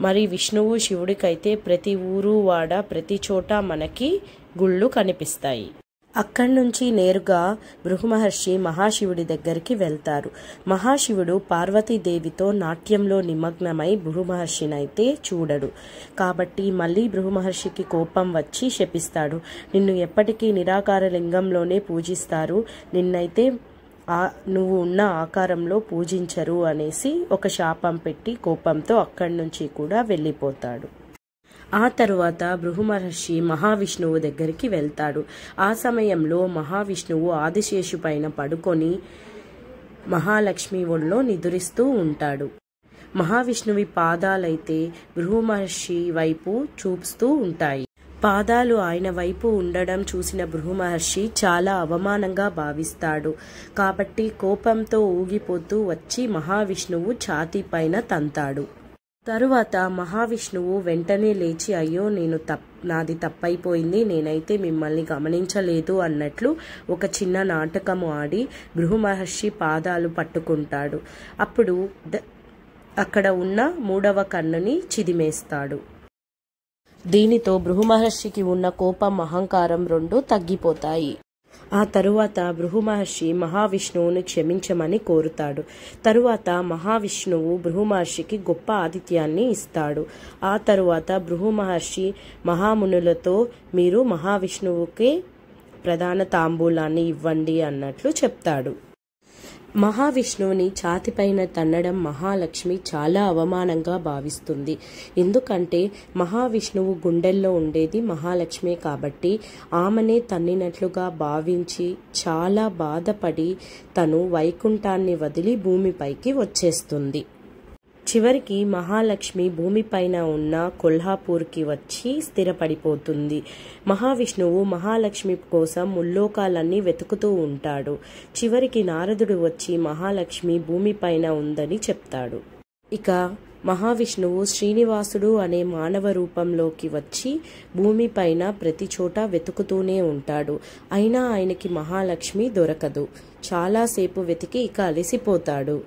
మరి విష్ణువు శివుడికైతే ప్రతి ఊరు వాడ ప్రతి చోట మనకి గుళ్ళు కనిపిస్తాయి. అక్కడి నుంచి నేరుగా భృగు మహర్షి మహాశివుడి దగ్గరికి వెళ్తారు. మహాశివుడు పార్వతీదేవితో నాట్యంలో నిమగ్నమై భృగు మహర్షినైతే చూడడు. కాబట్టి మళ్ళీ భృగు మహర్షికి కోపం వచ్చి శపిస్తాడు. నిన్ను ఎప్పటికీ నిరాకార లింగంలోనే పూజిస్తారు, నిన్నైతే నువ్వు ఉన్న ఆకారంలో పూజించరు అనేసి ఒక శాపం పెట్టి కోపంతో అక్కడి నుంచి కూడా వెళ్ళిపోతాడు. ఆ తరువాత భృగు మహర్షి మహావిష్ణువు దగ్గరికి వెళ్తాడు. ఆ సమయంలో మహావిష్ణువు ఆదిశేషు పైన పడుకొని మహాలక్ష్మి ఒళ్ళో నిదురిస్తూ ఉంటాడు. మహావిష్ణువి పాదాలైతే భృగు మహర్షి వైపు చూపుతూ ఉంటాయి. పాదాలు ఆయన వైపు ఉండడం చూసిన భృగు మహర్షి చాలా అవమానంగా భావిస్తాడు. కాబట్టి కోపంతో ఊగిపోతూ వచ్చి మహావిష్ణువు ఛాతీ పైన తంతాడు. తరువాత మహావిష్ణువు వెంటనే లేచి అయ్యో నాది తప్పైపోయింది, నేనైతే మిమ్మల్ని గమనించలేదు అన్నట్లు ఒక చిన్న నాటకము ఆడి భృగు మహర్షి పాదాలు పట్టుకుంటాడు. అప్పుడు అక్కడ ఉన్న 3వ కన్నుని చిదిమేస్తాడు. దీనితో భృగు మహర్షికి ఉన్న కోపం, అహంకారం 2 తగ్గిపోతాయి. ఆ తరువాత భృగు మహర్షి మహావిష్ణువుని క్షమించమని కోరుతాడు. తరువాత మహావిష్ణువు భృగు మహర్షికి గొప్ప ఆతిథ్యాన్ని ఇస్తాడు. ఆ తరువాత భృగు మహర్షి మహామునులతో మీరు మహావిష్ణువుకే ప్రధాన తాంబూలాన్ని ఇవ్వండి అన్నట్లు చెప్తాడు. మహావిష్ణువుని ఛాతిపైన తన్నడం మహాలక్ష్మి చాలా అవమానంగా భావిస్తుంది. ఎందుకంటే మహావిష్ణువు గుండెల్లో ఉండేది మహాలక్ష్మి కాబట్టి ఆమెనే తన్నినట్లుగా భావించి చాలా బాధపడి తను వైకుంఠాన్ని వదిలి భూమిపైకి వచ్చేస్తుంది. చివరికి మహాలక్ష్మి భూమిపైన ఉన్న కొల్హాపూర్కి వచ్చి స్థిరపడిపోతుంది. మహావిష్ణువు మహాలక్ష్మి కోసం ముల్లోకాలన్నీ వెతుకుతూ ఉంటాడు. చివరికి నారదుడు వచ్చి మహాలక్ష్మి భూమిపైన ఉందని చెప్తాడు. ఇక మహావిష్ణువు శ్రీనివాసుడు అనే మానవ రూపంలోకి వచ్చి భూమిపైన ప్రతి చోట వెతుకుతూనే ఉంటాడు. అయినా ఆయనకి మహాలక్ష్మి దొరకదు. చాలాసేపు వెతికి ఇక అలసిపోతాడు.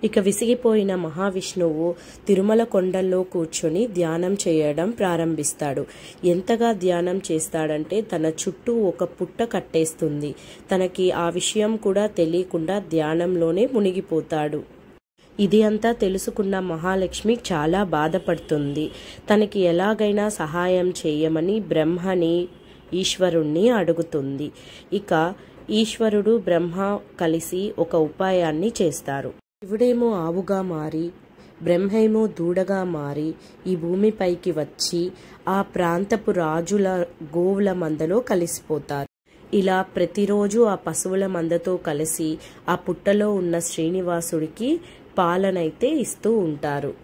ఇక విసిగిపోయిన మహావిష్ణువు తిరుమల కొండల్లో కూర్చొని ధ్యానం చేయడం ప్రారంభిస్తాడు. ఎంతగా ధ్యానం చేస్తాడంటే తన చుట్టూ ఒక పుట్ట కట్టేస్తుంది. తనకి ఆ విషయం కూడా తెలియకుండా ధ్యానంలోనే మునిగిపోతాడు. ఇది అంతా తెలుసుకున్న మహాలక్ష్మి చాలా బాధపడుతుంది. తనకి ఎలాగైనా సహాయం చేయమని బ్రహ్మని, ఈశ్వరుణ్ణి అడుగుతుంది. ఇక ఈశ్వరుడు, బ్రహ్మ కలిసి ఒక ఉపాయాన్ని చేస్తారు. శివుడేమో ఆవుగా మారి, బ్రహ్మేమో దూడగా మారి ఈ భూమిపైకి వచ్చి ఆ ప్రాంతపు రాజుల గోవుల మందలో కలిసిపోతారు. ఇలా ప్రతిరోజు ఆ పశువుల మందతో కలిసి ఆ పుట్టలో ఉన్న శ్రీనివాసుడికి పాలనైతే ఇస్తూ ఉంటారు.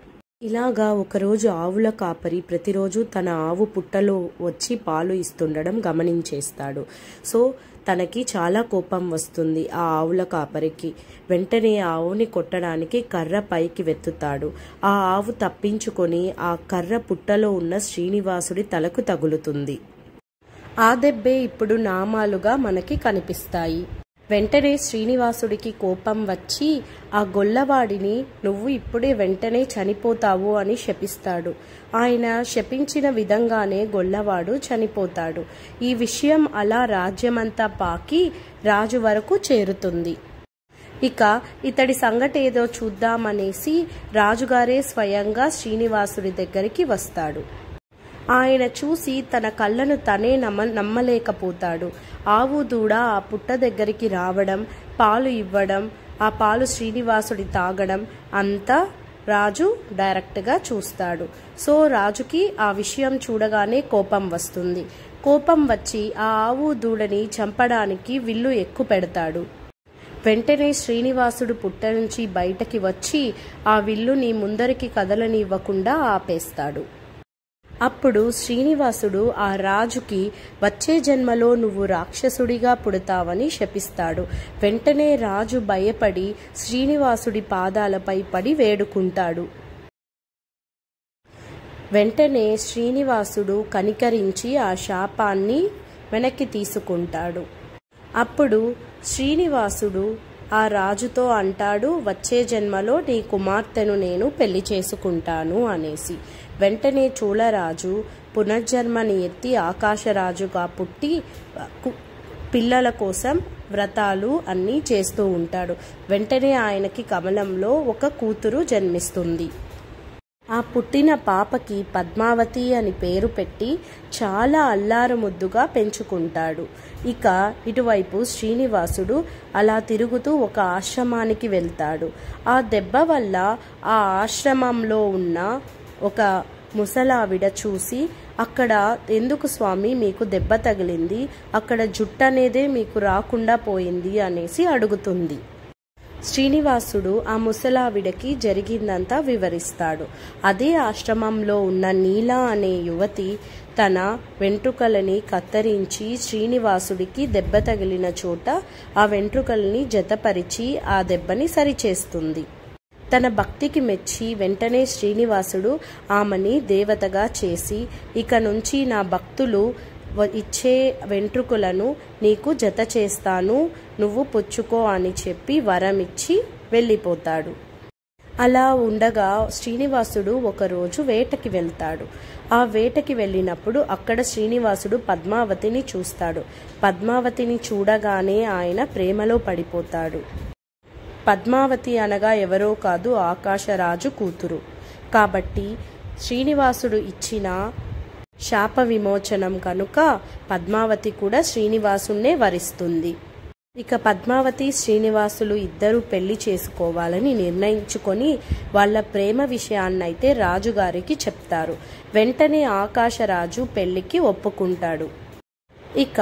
ఇలాగా ఒకరోజు ఆవుల కాపరి ప్రతిరోజు తన ఆవు పుట్టలో వచ్చి పాలు ఇస్తుండడం గమనించేస్తాడు. సో తనకి చాలా కోపం వస్తుంది ఆ ఆవుల కాపరికి. వెంటనే ఆవుని కొట్టడానికి కర్ర పైకి వెత్తుతాడు. ఆ ఆవు తప్పించుకొని ఆ కర్ర పుట్టలో ఉన్న శ్రీనివాసుడి తలకు తగులుతుంది. ఆ దెబ్బే ఇప్పుడు నామాలుగా మనకి కనిపిస్తాయి. వెంటనే శ్రీనివాసుడికి కోపం వచ్చి ఆ గొల్లవాడిని నువ్వు ఇప్పుడే వెంటనే చనిపోతావు అని శపిస్తాడు. ఆయన శపించిన విధంగానే గొల్లవాడు చనిపోతాడు. ఈ విషయం అలా రాజ్యమంతా పాకి రాజు వరకు చేరుతుంది. ఇక ఇతడి సంగతి ఏదో చూద్దామనేసి రాజుగారే స్వయంగా శ్రీనివాసుడి దగ్గరికి వస్తాడు. ఆయన చూసి తన కళ్ళను తనే నమ్మలేకపోతాడు. ఆవు దూడ ఆ పుట్ట దగ్గరికి రావడం, పాలు ఇవ్వడం, ఆ పాలు శ్రీనివాసుడి తాగడం అంతా రాజు డైరెక్ట్గా చూస్తాడు. సో రాజుకి ఆ విషయం చూడగానే కోపం వస్తుంది. కోపం వచ్చి ఆ ఆవు దూడని చంపడానికి విల్లు ఎక్కు పెడతాడు. వెంటనే శ్రీనివాసుడు పుట్ట నుంచి బయటకి వచ్చి ఆ విల్లుని ముందరికి కదలనివ్వకుండా ఆపేస్తాడు. అప్పుడు శ్రీనివాసుడు ఆ రాజుకి వచ్చే జన్మలో నువ్వు రాక్షసుడిగా పుడతావని శపిస్తాడు. వెంటనే రాజు భయపడి శ్రీనివాసుడి పాదాలపై పడి వేడుకుంటాడు. వెంటనే శ్రీనివాసుడు కనికరించి ఆ శాపాన్ని వెనక్కి తీసుకుంటాడు. అప్పుడు శ్రీనివాసుడు ఆ రాజుతో అంటాడు, వచ్చే జన్మలో నీ కుమార్తెను నేను పెళ్లి చేసుకుంటాను అనేసి. వెంటనే చోళరాజు పునర్జన్మని ఎత్తి ఆకాశరాజుగా పుట్టి పిల్లల కోసం వ్రతాలు అన్నీ చేస్తూ ఉంటాడు. వెంటనే ఆయనకి కమలంలో ఒక కూతురు జన్మిస్తుంది. ఆ పుట్టిన పాపకి పద్మావతి అని పేరు పెట్టి చాలా అల్లారు ముద్దుగా పెంచుకుంటాడు. ఇక ఇటువైపు శ్రీనివాసుడు అలా తిరుగుతూ ఒక ఆశ్రమానికి వెళ్తాడు. ఆ దెబ్బ వల్ల ఆ ఆశ్రమంలో ఉన్న ఒక ముసలావిడ చూసి, అక్కడ ఎందుకు స్వామి మీకు దెబ్బ తగిలింది, అక్కడ జుట్టు అనేదే మీకు రాకుండా పోయింది అనేసి అడుగుతుంది. శ్రీనివాసుడు ఆ ముసలావిడకి జరిగిందంతా వివరిస్తాడు. అదే ఆశ్రమంలో ఉన్న నీల అనే యువతి తన వెంట్రుకలని కత్తిరించి శ్రీనివాసుడికి దెబ్బ తగిలిన చోట ఆ వెంట్రుకల్ని జతపరిచి ఆ దెబ్బని సరిచేస్తుంది. తన భక్తికి మెచ్చి వెంటనే శ్రీనివాసుడు ఆమెని దేవతగా చేసి, ఇక నుంచి నా భక్తులు ఇచ్చే వెంట్రుకలను నీకు జత చేస్తాను, నువ్వు పుచ్చుకో అని చెప్పి వరమిచ్చి వెళ్ళిపోతాడు. అలా ఉండగా శ్రీనివాసుడు ఒకరోజు వేటకి వెళ్తాడు. ఆ వేటకి వెళ్ళినప్పుడు అక్కడ శ్రీనివాసుడు పద్మావతిని చూస్తాడు. పద్మావతిని చూడగానే ఆయన ప్రేమలో పడిపోతాడు. పద్మావతి అనగా ఎవరో కాదు, ఆకాశరాజు కూతురు. కాబట్టి శ్రీనివాసుడు ఇచ్చిన శాప విమోచనం కనుక పద్మావతి కూడా శ్రీనివాసున్నే వరిస్తుంది. ఇక పద్మావతి శ్రీనివాసులు ఇద్దరు పెళ్లి చేసుకోవాలని నిర్ణయించుకొని వాళ్ళ ప్రేమ విషయాన్నైతే రాజుగారికి చెప్తారు. వెంటనే ఆకాశరాజు పెళ్లికి ఒప్పుకుంటాడు. ఇక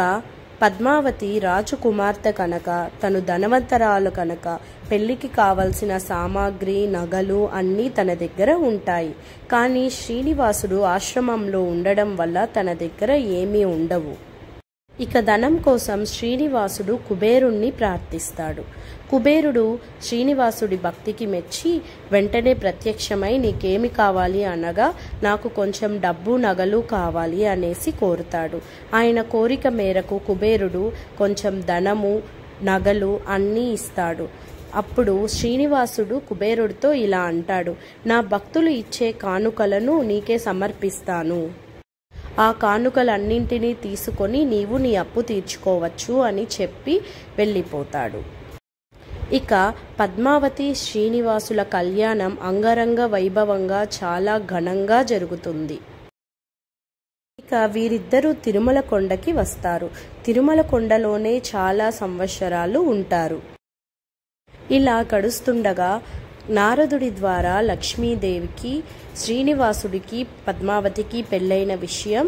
పద్మావతి రాజు కుమార్తె కనుక, తను ధనవంతరాలు కనుక పెళ్లికి కావలసిన సామాగ్రి, నగలు అన్నీ తన దగ్గర ఉంటాయి. కానీ శ్రీనివాసుడు ఆశ్రమంలో ఉండడం వల్ల తన దగ్గర ఏమీ ఉండవు. ఇక ధనం కోసం శ్రీనివాసుడు కుబేరుణ్ణి ప్రార్థిస్తాడు. కుబేరుడు శ్రీనివాసుడి భక్తికి మెచ్చి వెంటనే ప్రత్యక్షమై నీకేమి కావాలి అనగా, నాకు కొంచెం డబ్బు నగలు కావాలి అనేసి కోరుతాడు. ఆయన కోరిక మేరకు కుబేరుడు కొంచెం ధనము, నగలు అన్నీ ఇస్తాడు. అప్పుడు శ్రీనివాసుడు కుబేరుడితో ఇలా అంటాడు, నా భక్తులు ఇచ్చే కానుకలను నీకే సమర్పిస్తాను. ఆ కానుకలన్నింటినీ తీసుకొని నీవు నీ అప్పు తీర్చుకోవచ్చు అని చెప్పి వెళ్ళిపోతాడు. ఇక పద్మావతి శ్రీనివాసుల కళ్యాణం అంగరంగ వైభవంగా చాలా ఘనంగా జరుగుతుంది. ఇక వీరిద్దరూ తిరుమల కొండకి వస్తారు. తిరుమల కొండలోనే చాలా సంవత్సరాలు ఉంటారు. ఇలా గడుస్తుండగా నారదుడి ద్వారా లక్ష్మీదేవికి, శ్రీనివాసుడికి, పద్మావతికి పెళ్ళైన విషయం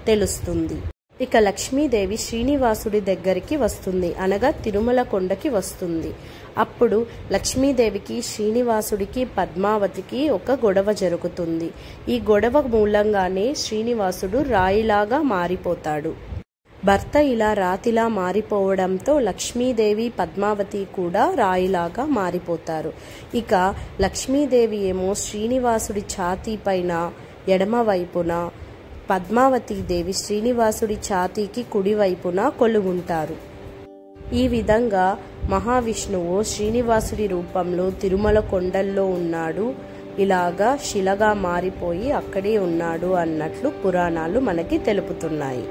తెలుస్తుంది. ఇక లక్ష్మీదేవి శ్రీనివాసుడి దగ్గరికి వస్తుంది, అనగా తిరుమల కొండకి వస్తుంది. అప్పుడు లక్ష్మీదేవికి, శ్రీనివాసుడికి, పద్మావతికి ఒక గొడవ జరుగుతుంది. ఈ గొడవ మూలంగానే శ్రీనివాసుడు రాయిలాగా మారిపోతాడు. భర్త ఇలా రాతిలా మారిపోవడంతో లక్ష్మీదేవి, పద్మావతి కూడా రాయిలాగా మారిపోతారు. ఇక లక్ష్మీదేవి ఏమో శ్రీనివాసుడి ఛాతీ పైన ఎడమ వైపున, పద్మావతీదేవి శ్రీనివాసుడి ఛాతీకి కుడివైపున కొలువుంటారు. ఈ విధంగా మహావిష్ణువు శ్రీనివాసుడి రూపంలో తిరుమల కొండల్లో ఉన్నాడు, ఇలాగా శిలగా మారిపోయి అక్కడే ఉన్నాడు అన్నట్లు పురాణాలు మనకి తెలుపుతున్నాయి.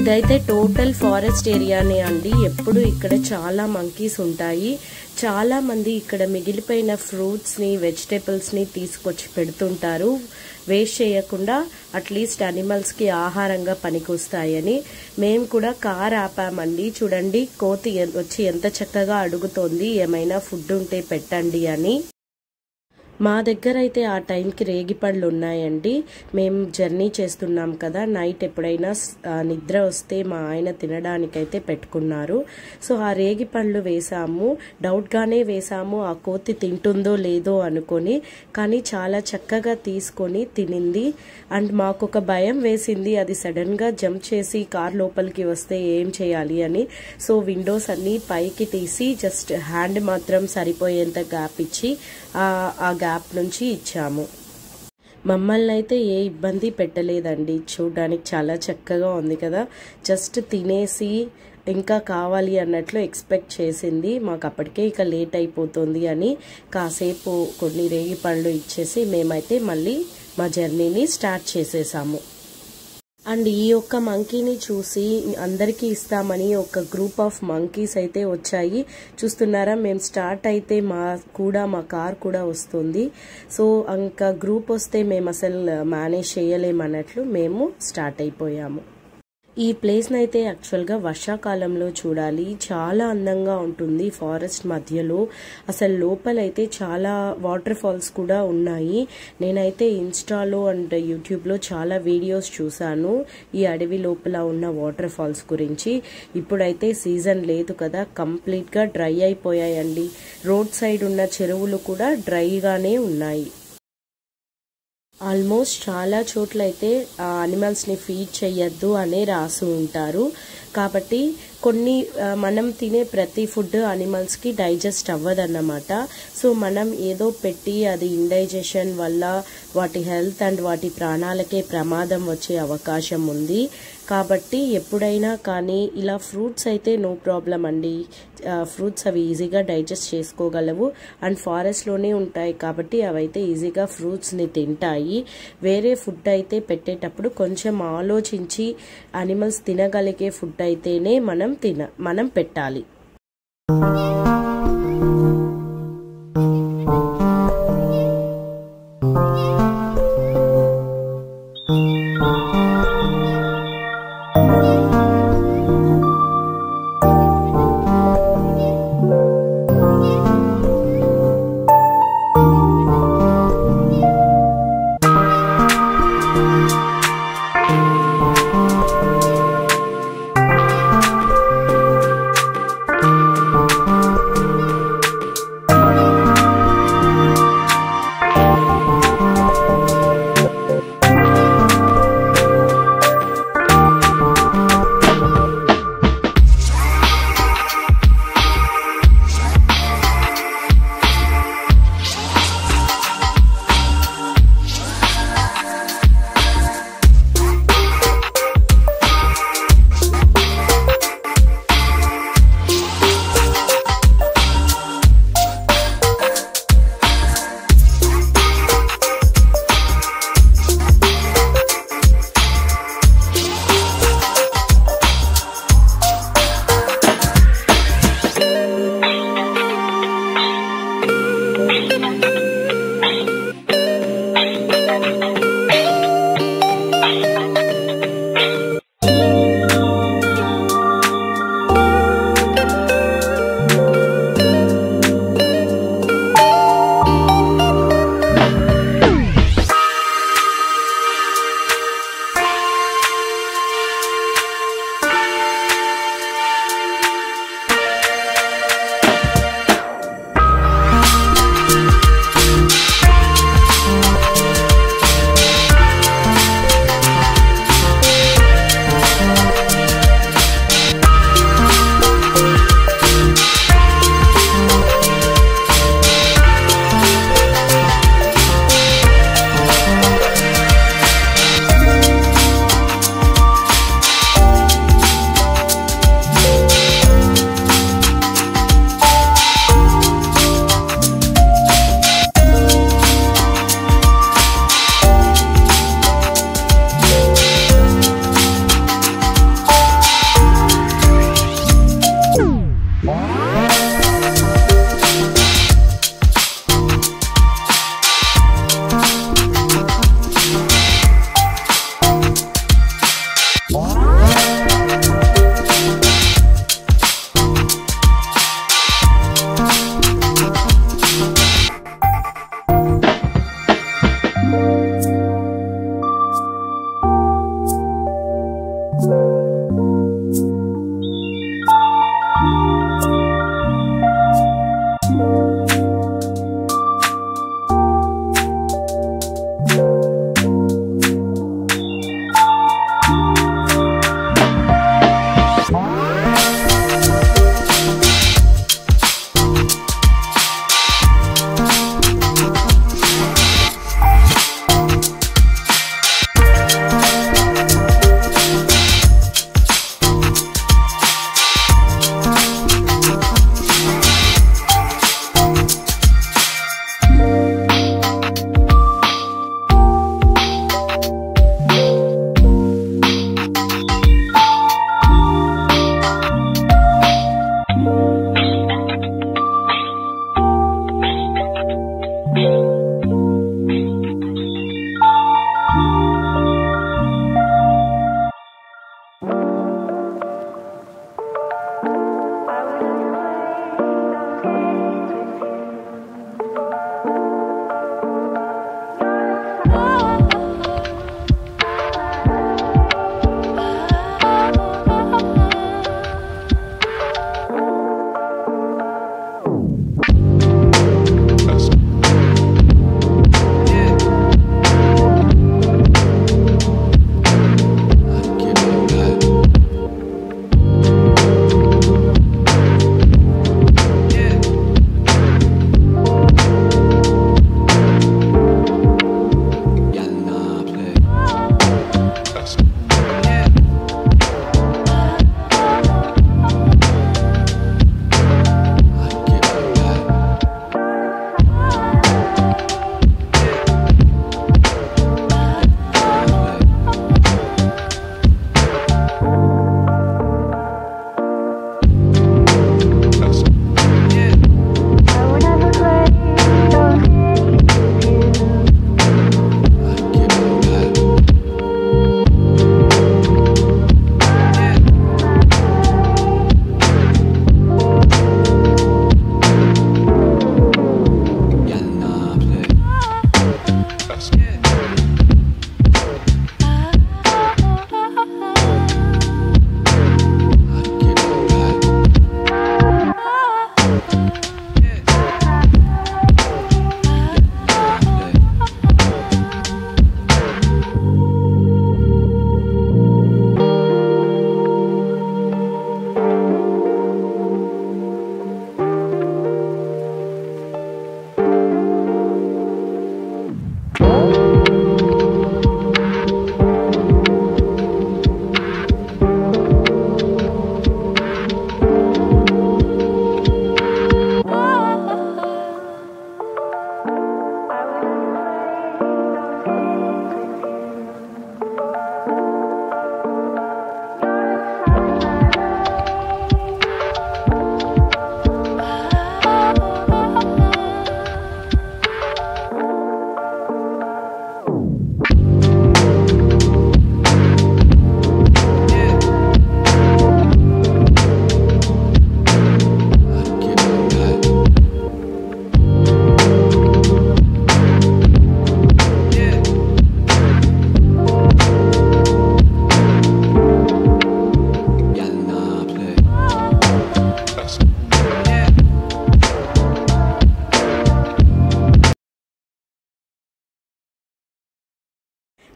ఇదైతే టోటల్ ఫారెస్ట్ ఏరియానే అండి. ఎప్పుడు ఇక్కడ చాలా మంకీస్ ఉంటాయి. చాలా మంది ఇక్కడ మిగిలిపోయిన ఫ్రూట్స్ని వెజిటేబుల్స్ని తీసుకొచ్చి పెడుతుంటారు. వేస్ట్ చేయకుండా అట్లీస్ట్ అనిమల్స్కి ఆహారంగా పనికొస్తాయని. మేము కూడా కార్ ఆపామండి. చూడండి కోతి వచ్చి ఎంత చక్కగా అడుగుతోంది ఏమైనా ఫుడ్ ఉంటే పెట్టండి అని. మా దగ్గర అయితే ఆ టైంకి రేగిపళ్ళు ఉన్నాయండి. మేము జర్నీ చేస్తున్నాం కదా, నైట్ ఎప్పుడైనా నిద్ర వస్తే మా ఆయన తినడానికైతే పెట్టుకున్నారు. సో ఆ రేగిపళ్ళు వేసాము. డౌట్గానే వేసాము ఆ కోతి తింటుందో లేదో అనుకొని, కానీ చాలా చక్కగా తీసుకొని తినింది. అండ్ మాకు ఒక భయం వేసింది, అది సడన్గా జంప్ చేసి కార్ లోపలికి వస్తే ఏం చేయాలి అని. సో విండోస్ అన్నీ పైకి తీసి జస్ట్ హ్యాండ్ మాత్రం సరిపోయేంత గ్యాప్ ఇచ్చి ఆ గ్యాప్ నుంచి ఇచ్చాము. మమ్మల్ని అయితే ఏ ఇబ్బంది పెట్టలేదండి. చూడడానికి చాలా చక్కగా ఉంది కదా. జస్ట్ తినేసి ఇంకా కావాలి అన్నట్లు ఎక్స్పెక్ట్ చేసింది. మాకు అప్పటికే ఇక లేట్ అయిపోతుంది అని కాసేపు కొన్ని రేగి పళ్ళు ఇచ్చేసి మేమైతే మళ్ళీ మా జర్నీని స్టార్ట్ చేసేసాము. అండ్ ఈ ఒక్క మంకీని చూసి అందరికీ ఇస్తామని ఒక గ్రూప్ ఆఫ్ మంకీస్ అయితే వచ్చాయి. చూస్తున్నారా, మేము స్టార్ట్ అయితే మా కార్ కూడా వస్తుంది. సో ఇంకా గ్రూప్ వస్తే మేము అసలు మేనేజ్ చేయలేమన్నట్లు మేము స్టార్ట్ అయిపోయాము. ఈ ప్లేస్ని అయితే యాక్చువల్గా వర్షాకాలంలో చూడాలి. చాలా అందంగా ఉంటుంది ఫారెస్ట్ మధ్యలో. అసలు లోపలైతే చాలా వాటర్ ఫాల్స్ కూడా ఉన్నాయి. నేనైతే ఇన్స్టాలో అండ్ యూట్యూబ్లో చాలా వీడియోస్ చూశాను ఈ అడవి లోపల ఉన్న వాటర్ ఫాల్స్ గురించి. ఇప్పుడైతే సీజన్ లేదు కదా, కంప్లీట్గా డ్రై అయిపోయాయండి. రోడ్ సైడ్ ఉన్న చెరువులు కూడా డ్రైగానే ఉన్నాయి. ఆల్మోస్ట్ చాలా చోట్ల అయితే అనిమల్స్ని ఫీడ్ చేయొద్దు అనే రాసి ఉంటారు. కాబట్టి కొన్ని మనం తినే ప్రతి ఫుడ్ అనిమల్స్కి డైజెస్ట్ అవ్వదన్నమాట. సో మనం ఏదో పెట్టి అది ఇండైజెషన్ వల్ల వాటి హెల్త్ అండ్ వాటి ప్రాణాలకే ప్రమాదం వచ్చే అవకాశం ఉంది. కాబట్టి ఎప్పుడైనా కానీ ఇలా ఫ్రూట్స్ అయితే నో ప్రాబ్లం అండి. ఫ్రూట్స్ అవి ఈజీగా డైజెస్ట్ చేసుకోగలవు అండ్ ఫారెస్ట్లోనే ఉంటాయి కాబట్టి అవైతే ఈజీగా ఫ్రూట్స్ని తింటాయి. వేరే ఫుడ్ అయితే పెట్టేటప్పుడు కొంచెం ఆలోచించి అనిమల్స్ తినగలిగే ఫుడ్ అయితేనే మనం పెట్టాలి.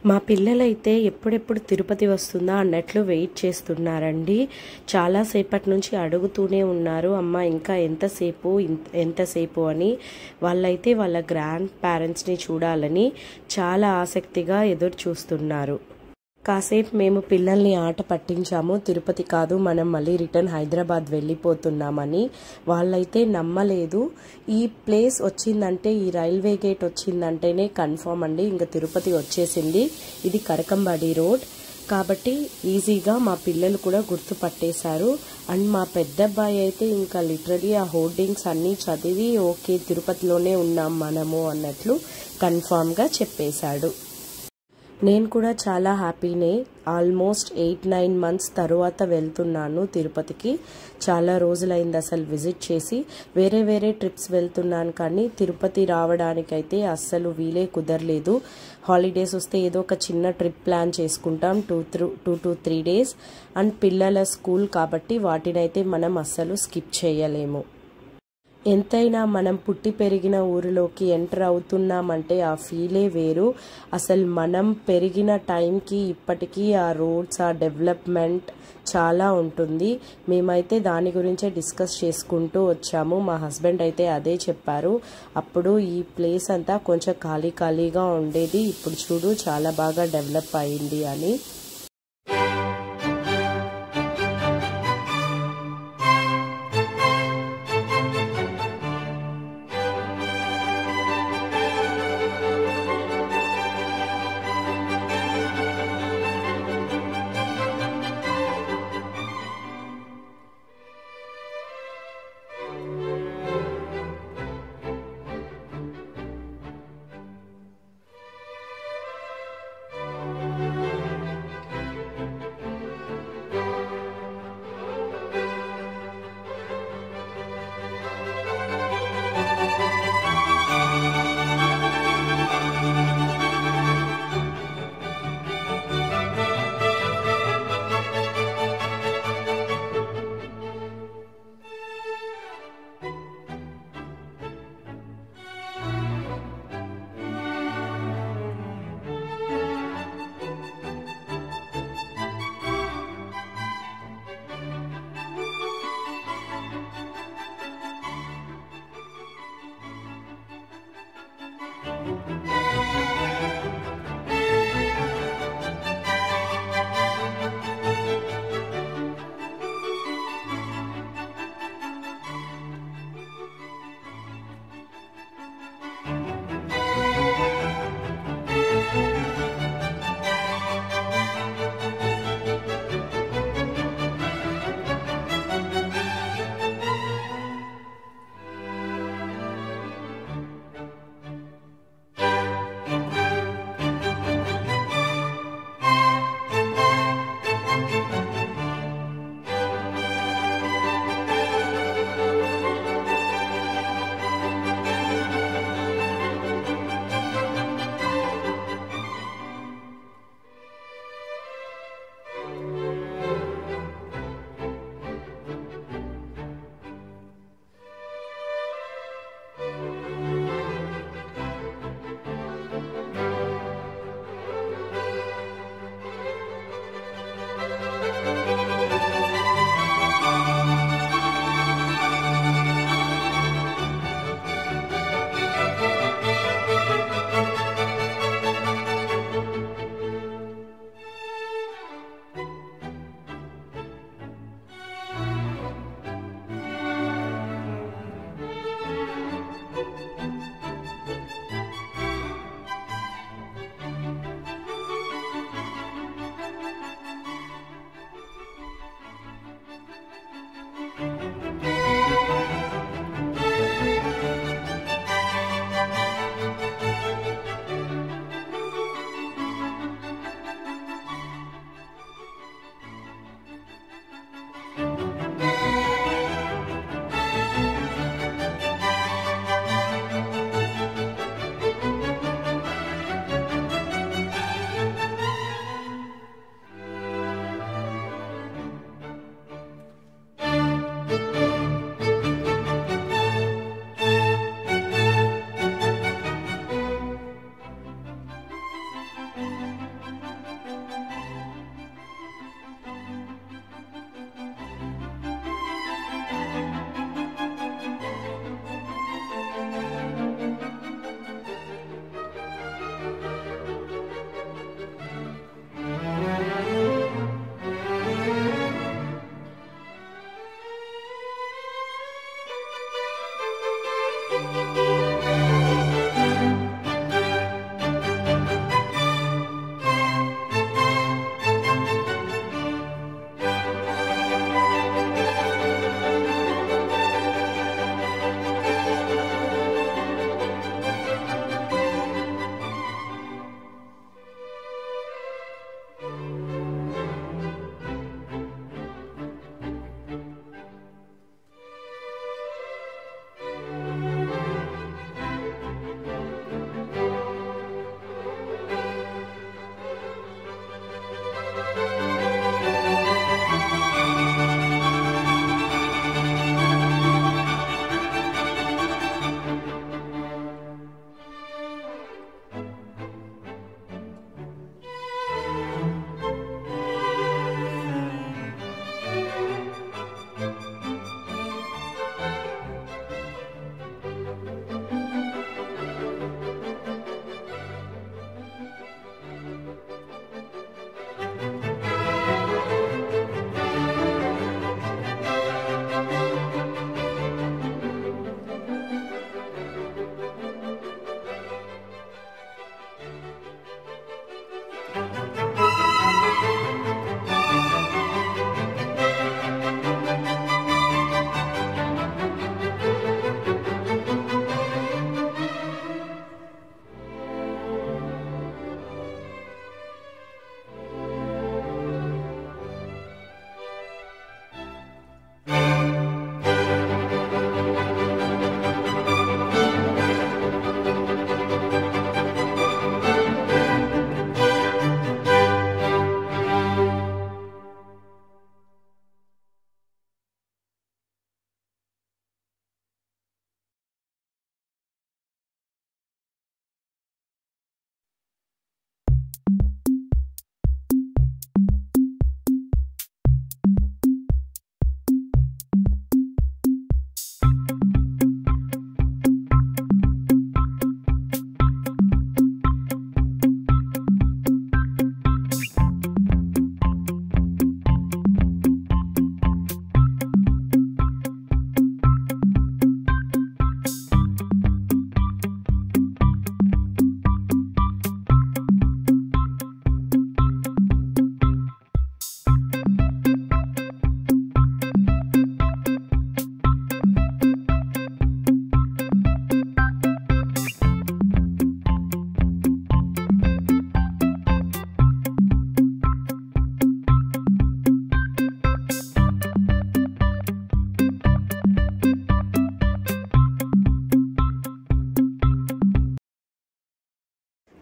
మా పిల్లలైతే ఎప్పుడెప్పుడు తిరుపతి వస్తుందా అన్నట్లు వెయిట్ చేస్తున్నారండి. చాలాసేపటి నుంచి అడుగుతూనే ఉన్నారు, అమ్మ ఇంకా ఎంతసేపు అని. వాళ్ళైతే వాళ్ళ గ్రాండ్ పేరెంట్స్ని చూడాలని చాలా ఆసక్తిగా ఎదురు చూస్తున్నారు. కాసేపు మేము పిల్లల్ని ఆట పట్టించాము, తిరుపతి కాదు మనం మళ్ళీ రిటర్న్ హైదరాబాద్ వెళ్ళిపోతున్నామని. వాళ్ళైతే నమ్మలేదు. ఈ ప్లేస్ వచ్చిందంటే, ఈ రైల్వే గేట్ వచ్చిందంటేనే కన్ఫర్మ్ అండి, ఇంకా తిరుపతి వచ్చేసింది. ఇది కరకంబడి రోడ్ కాబట్టి ఈజీగా మా పిల్లలు కూడా గుర్తుపట్టేశారు. అండ్ మా పెద్దబ్బాయి అయితే ఇంకా లిటరలీ ఆ హోర్డింగ్స్ అన్నీ చదివి ఓకే తిరుపతిలోనే ఉన్నాం మనము అన్నట్లు కన్ఫామ్గా చెప్పేశాడు. నేను కూడా చాలా హ్యాపీనే. ఆల్మోస్ట్ 8-9 months తర్వాత వెళ్తున్నాను తిరుపతికి. చాలా రోజులైంది అసలు విజిట్ చేసి. వేరే ట్రిప్స్ వెళ్తున్నాను కానీ తిరుపతి రావడానికైతే అస్సలు వీలే కుదరలేదు. హాలిడేస్ వస్తే ఏదో ఒక చిన్న ట్రిప్ ప్లాన్ చేసుకుంటాం 2 to 3 days. అండ్ పిల్లల స్కూల్ కాబట్టి వాటినైతే మనం అస్సలు స్కిప్ చేయలేము. ఎంతైనా మనం పుట్టి పెరిగిన ఊరిలోకి ఎంటర్ అవుతున్నామంటే ఆ ఫీలే వేరు. అసలు మనం పెరిగిన టైంకి ఇప్పటికీ ఆ రోడ్స్, ఆ డెవలప్మెంట్ చాలా ఉంటుంది. మేమైతే దాని గురించే డిస్కస్ చేసుకుంటూ వచ్చాము. మా హస్బెండ్ అయితే అదే చెప్పారు, అప్పుడు ఈ ప్లేస్ అంతా కొంచెం ఖాళీగా ఉండేది, ఇప్పుడు చూడు చాలా బాగా డెవలప్ అయింది అని.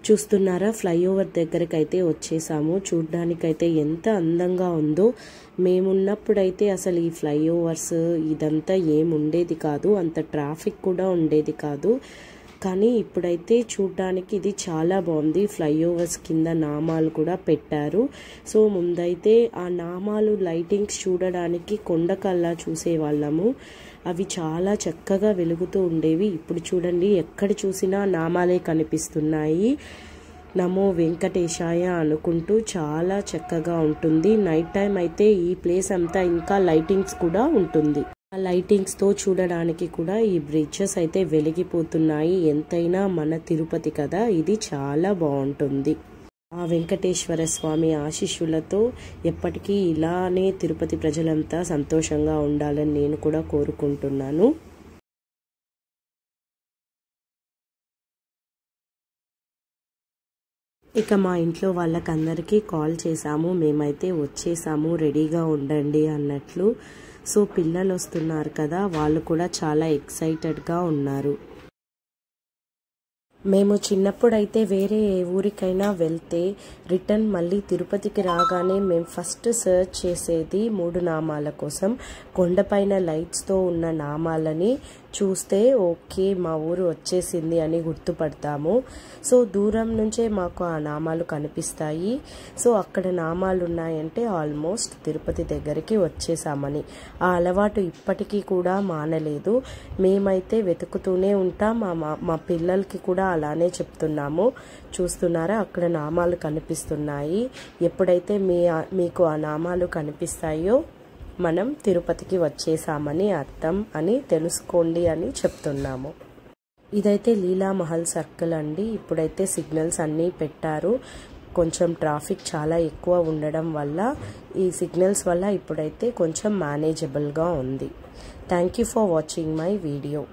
చూస్తున్నారా ఫ్లైఓవర్ దగ్గరికి అయితే వచ్చేసాము. చూడ్డానికైతే ఎంత అందంగా ఉందో. మేమున్నప్పుడైతే అసలు ఈ ఫ్లైఓవర్స్ ఇదంతా ఏముండేది కాదు, అంత ట్రాఫిక్ కూడా ఉండేది కాదు. కానీ ఇప్పుడైతే చూడ్డానికి ఇది చాలా బాగుంది. ఫ్లైఓవర్స్ కింద నామాలు కూడా పెట్టారు. సో ముందైతే ఆ నామాలు లైటింగ్స్ చూడడానికి కొండకల్లా చూసేవాళ్ళము. అవి చాలా చక్కగా వెలుగుతూ ఉండేవి. ఇప్పుడు చూడండి ఎక్కడ చూసినా నామాలే కనిపిస్తున్నాయి. నమో వెంకటేశాయ అనుకుంటూ చాలా చక్కగా ఉంటుంది. నైట్ టైం అయితే ఈ ప్లేస్ అంతా ఇంకా లైటింగ్స్ కూడా ఉంటుంది. ఆ లైటింగ్స్తో చూడడానికి కూడా ఈ బ్రిడ్జెస్ అయితే వెలిగిపోతున్నాయి. ఎంతైనా మన తిరుపతి కదా, ఇది చాలా బాగుంటుంది. ఆ వెంకటేశ్వర స్వామి ఆశీస్సులతో ఎప్పటికీ ఇలానే తిరుపతి ప్రజలంతా సంతోషంగా ఉండాలని నేను కూడా కోరుకుంటున్నాను. ఇక మా ఇంట్లో వాళ్ళకందరికీ కాల్ చేసాము. మేమైతే వచ్చేసాము, రెడీగా ఉండండి అన్నట్లు. సో పిల్లలు వస్తున్నారు కదా, వాళ్ళు కూడా చాలా ఎక్సైటెడ్గా ఉన్నారు. మేము చిన్నప్పుడైతే వేరే ఏ ఊరికైనా వెళ్తే రిటర్న్ మళ్ళీ తిరుపతికి రాగానే మేము ఫస్ట్ సర్చ్ చేసేది 3 నామాల కోసం. కొండపైన లైట్స్తో ఉన్న నామాలని చూస్తే ఓకే మా ఊరు వచ్చేసింది అని గుర్తుపడతాము. సో దూరం నుంచే మాకు ఆ నామాలు కనిపిస్తాయి. సో అక్కడ నామాలు ఉన్నాయంటే ఆల్మోస్ట్ తిరుపతి దగ్గరికి వచ్చేసామని. ఆ అలవాటు ఇప్పటికీ కూడా మానలేదు. మేమైతే వెతుకుతూనే ఉంటాం. మా పిల్లలకి కూడా అలానే చెప్తున్నాము. చూస్తున్నారా అక్కడ నామాలు కనిపిస్తున్నాయి. ఎప్పుడైతే మీకు ఆ నామాలు కనిపిస్తాయో మనం తిరుపతికి వచ్చేసామని అర్థం అని తెలుసుకోండి అని చెప్తున్నాము. ఇదైతే లీలా మహల్ సర్కిల్ అండి. ఇప్పుడైతే సిగ్నల్స్ అన్నీ పెట్టారు. కొంచెం ట్రాఫిక్ చాలా ఎక్కువ ఉండడం వల్ల ఈ సిగ్నల్స్ వల్ల ఇప్పుడైతే కొంచెం మేనేజబుల్గా ఉంది. Thank you for watching my video.